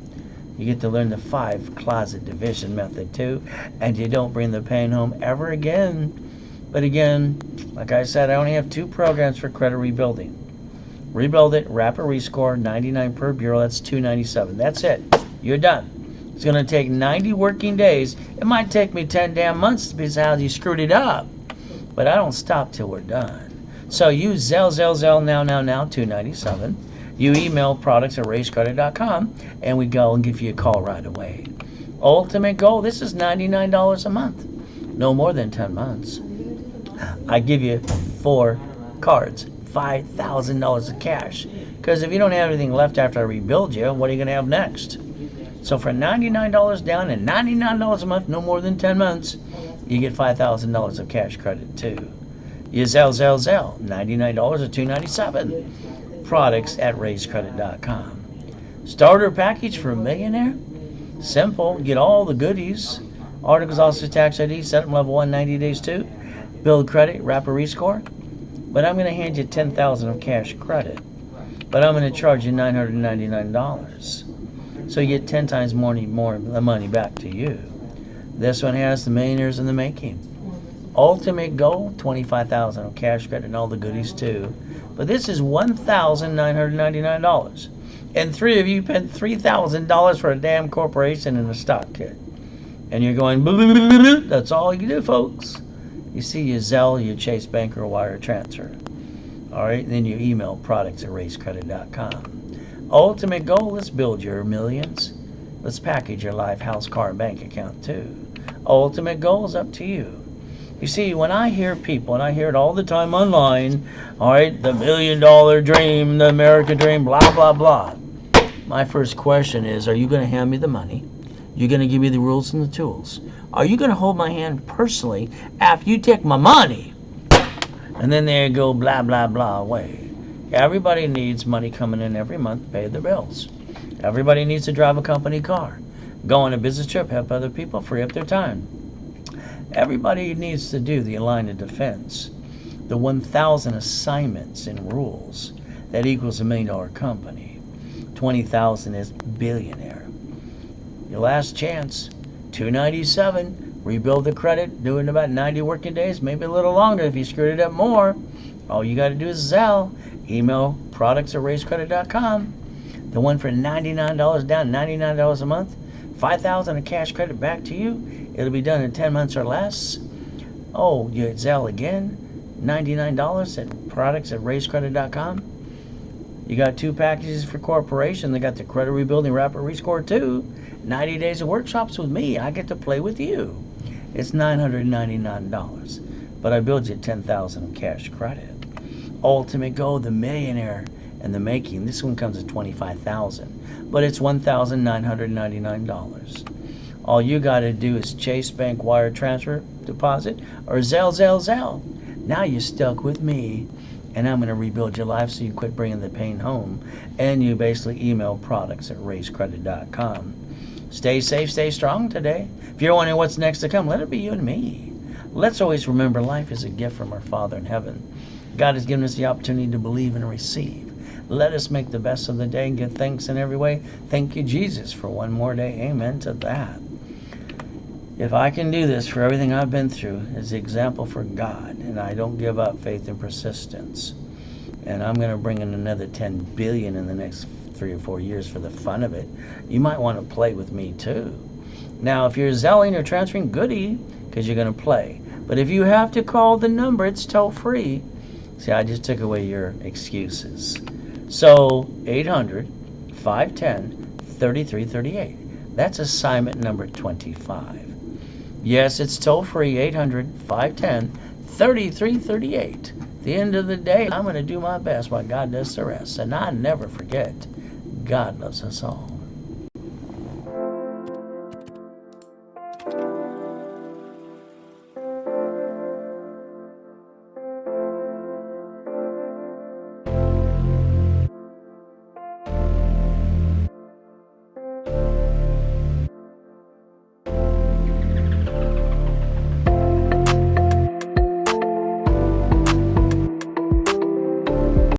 You get to learn the 5 closet division method too, and you don't bring the pain home ever again. But again, like I said, I only have 2 programs for credit rebuilding. rebuild it, rapid rescore, 99 per bureau, that's $297. That's it. You're done. It's going to take 90 working days. It might take me 10 damn months because how you screwed it up. But I don't stop till we're done. So use Zelle, now, $297. You email products@raisecredit.com, and we go and give you a call right away. Ultimate goal, this is $99 a month. No more than 10 months. I give you 4 cards, $5,000 of cash. Because if you don't have anything left after I rebuild you, what are you going to have next? So for $99 down and $99 a month, no more than 10 months, you get $5,000 of cash credit too. You Zelle, $99 or $297. Products@raisecredit.com. Starter package for a millionaire? Simple. Get all the goodies. Articles, also tax ID, set up level 1, 90 days too. Build credit, rapid rescore. But I'm going to hand you $10,000 of cash credit. But I'm going to charge you $999. So you get 10 times more money back to you. This one has the millionaires in the making. Ultimate goal, $25,000 of cash credit and all the goodies too. But this is $1,999. And 3 of you spent $3,000 for a damn corporation and a stock kit. And you're going, blah, blah, blah, blah. That's all you do, folks. You see your Zelle, your Chase Bank, or wire transfer. All right, and then you email products@raisecredit.com. Ultimate goal, let's build your millions. Let's package your life, house, car, and bank account too. Ultimate goal is up to you. You see, when I hear people, and I hear it all the time online, all right, the $1 million dream, the American dream, blah, blah, blah. My first question is, are you going to hand me the money? You're going to give me the rules and the tools? Are you going to hold my hand personally after you take my money? And then there you go, blah, blah, blah, away. Everybody needs money coming in every month to pay their bills. Everybody needs to drive a company car, go on a business trip, help other people, free up their time. Everybody needs to do the line of defense, the 1,000 assignments and rules that equals $1 million company. 20,000 is billionaire. Your last chance, $297. Rebuild the credit, do it in about 90 working days, maybe a little longer if you screwed it up more. All you got to do is Zelle, email products@raisecredit.com. The one for $99 down, $99 a month, $5,000 of cash credit back to you. It'll be done in 10 months or less. Oh, you Zelle again, $99 at products@raisecredit.com. You got 2 packages for corporation. They got the credit rebuilding rapid rescore too. 90 days of workshops with me. I get to play with you. It's $999, but I build you $10,000 of cash credit. Ultimate goal, the millionaire and the making. This one comes at $25,000, but it's $1,999. All you got to do is Chase Bank wire transfer deposit or Zelle. Now you're stuck with me, and I'm going to rebuild your life so you quit bringing the pain home. And you basically email products@raisecredit.com. Stay safe, stay strong today. If you're wondering what's next to come, let it be you and me. Let's always remember life is a gift from our Father in heaven. God has given us the opportunity to believe and receive. Let us make the best of the day and give thanks in every way. Thank you, Jesus, for one more day. Amen to that. If I can do this for everything I've been through as the example for God, and I don't give up faith and persistence, and I'm going to bring in another 10 billion in the next 3 or 4 years for the fun of it, you might want to play with me too. Now, if you're Zelling or transferring, goody, because you're going to play. But if you have to call the number, it's toll free. See, I just took away your excuses. So 800-510-3338. That's assignment number 25. Yes, it's toll free, 800-510-3338. At the end of the day, I'm going to do my best while God does the rest. And I never forget, God loves us all.